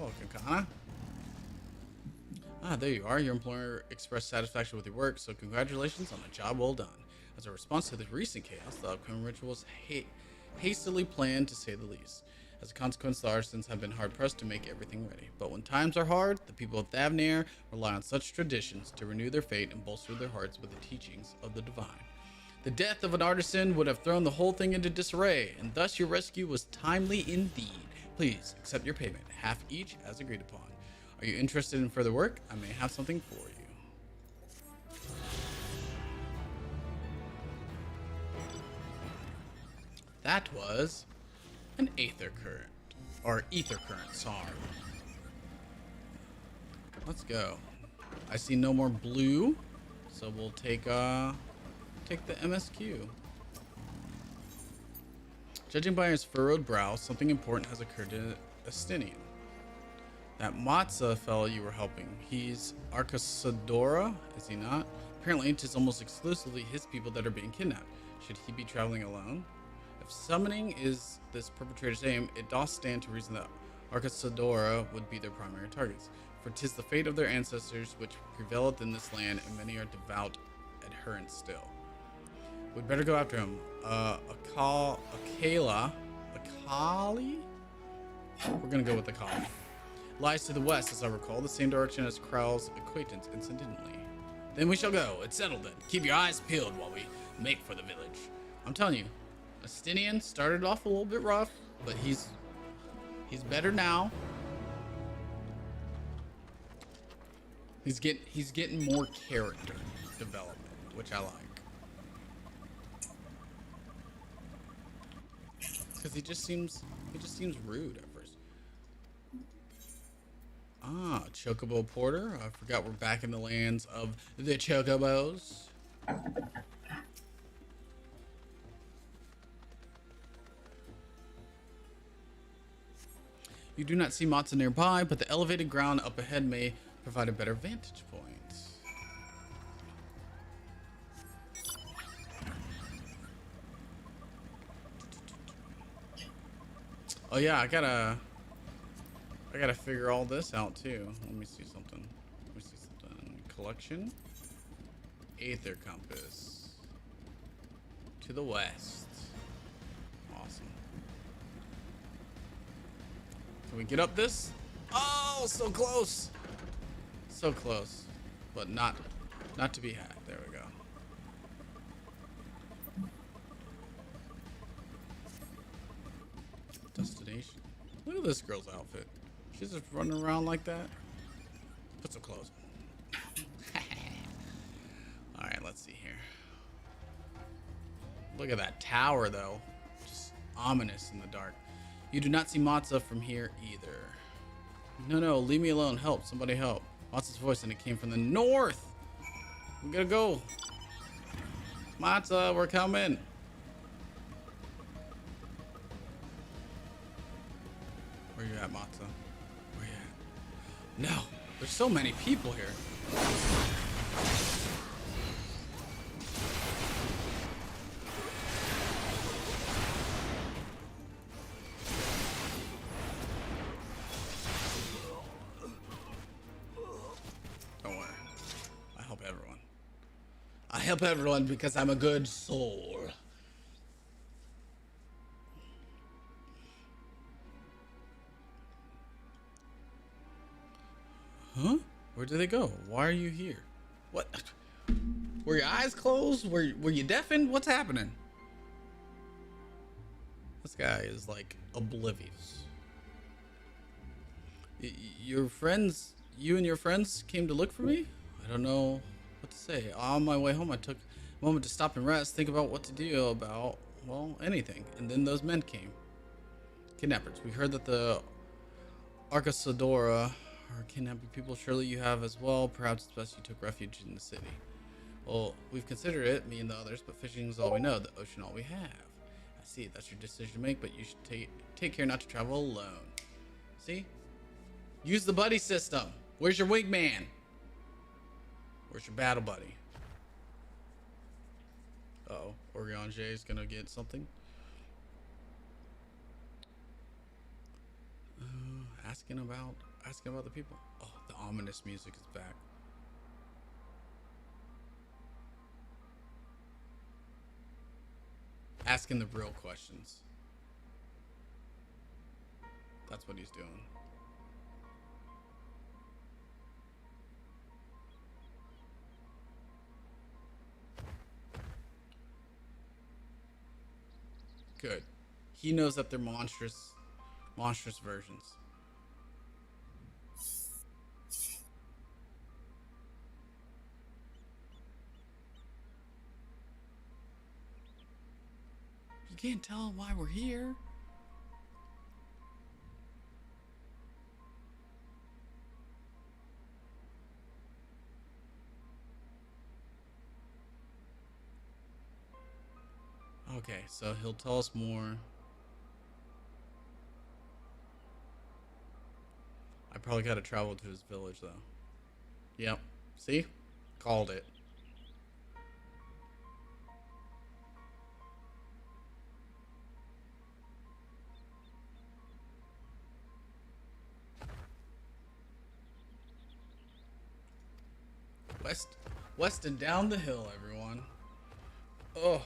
S1: Oh, Kankana. Ah, there you are. Your employer expressed satisfaction with your work, so congratulations on a job well done. As a response to the recent chaos, the upcoming ritual was hastily planned, to say the least. As a consequence, the artisans have been hard-pressed to make everything ready. But when times are hard, the people of Thavnair rely on such traditions to renew their faith and bolster their hearts with the teachings of the divine. The death of an artisan would have thrown the whole thing into disarray, and thus your rescue was timely indeed. Please accept your payment, half each as agreed upon. Are you interested in further work? I may have something for you. That was an ether current, or ether current, sorry. Let's go. I see no more blue, so we'll take the MSQ. Judging by his furrowed brow, something important has occurred to Estinian. That Matza fellow you were helping, he's Arcasadora, is he not? Apparently, it is almost exclusively his people that are being kidnapped. Should he be traveling alone? If summoning is this perpetrator's aim, it doth stand to reason that Arcasadora would be their primary targets. For 'tis the fate of their ancestors which prevaileth in this land, and many are devout adherents still. We'd better go after him. Akali? We're gonna go with Akali. Lies to the west, as I recall, the same direction as Kral's acquaintance, incidentally. Then we shall go. It's settled then. Keep your eyes peeled while we make for the village. I'm telling you, Estinian started off a little bit rough, but he's better now. He's getting more character development, which I like. Because he just seems rude at first. Ah, Chocobo Porter. I forgot we're back in the lands of the Chocobos. You do not see Matza nearby, but the elevated ground up ahead may provide a better vantage point. Oh yeah, I gotta figure all this out too. Let me see something. Collection. Aether compass. To the west. Awesome. Can we get up this? Oh, so close. So close. But not to be had. There we go. Destination. Look at this girl's outfit. She's just running around like that. Put some clothes on. Alright, let's see here. Look at that tower, though. Just ominous in the dark. You do not see Matza from here either. No, leave me alone. Help. Somebody help. Matza's voice, and it came from the north. We gotta go. Matza, we're coming. Where you at, Matza? Where you at? No, there's so many people here. Don't worry. I help everyone. I help everyone because I'm a good soul. Huh? Where did they go? Why are you here? What? Were your eyes closed? Were you deafened? What's happening? This guy is like oblivious. You and your friends came to look for me? I don't know what to say. On my way home, I took a moment to stop and rest, think about what to do about, well, anything. And then those men came. Kidnappers. We heard that the Arcasadora are kidnapping people. Surely you have as well. Perhaps it's best you took refuge in the city. Well, we've considered it, me and the others, but fishing is all we know. The ocean all we have. I see. That's your decision to make, but you should take care not to travel alone. See? Use the buddy system. Where's your wingman? Where's your battle buddy? Uh-oh. Orion J is gonna get something. Asking about the people. Oh, the ominous music is back. Asking the real questions. That's what he's doing. Good. He knows that they're monstrous versions. You can't tell him why we're here. Okay, so he'll tell us more. I probably gotta travel to his village though. Yep. See? Called it. West and down the hill, everyone. Oh.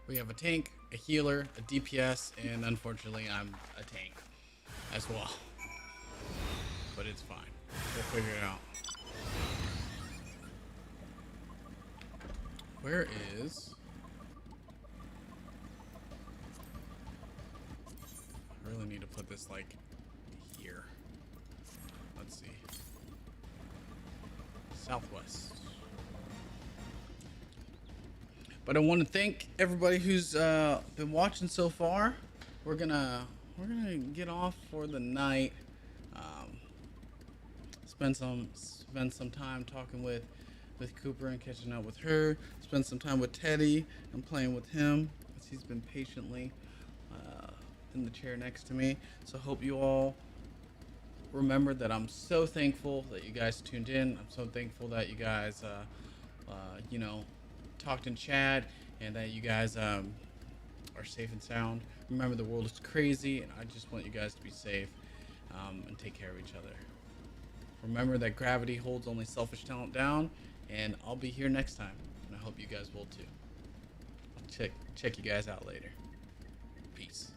S1: We have a tank, a healer, a DPS, and unfortunately I'm a tank as well. But it's fine. We'll figure it out. Where is... I really need to put this like here. Let's see. Southwest. But I want to thank everybody who's been watching so far. We're gonna get off for the night. Spend some time talking with Cooper and catching up with her. Spend some time with Teddy and playing with him as he's been patiently in the chair next to me. So hope you all remember that I'm so thankful that you guys tuned in. I'm so thankful that you guys you know, talked in chat and that you guys are safe and sound. Remember, the world is crazy and I just want you guys to be safe and take care of each other. Remember that gravity holds only selfish talent down, and I'll be here next time, and I hope you guys will too. I'll check you guys out later. Peace.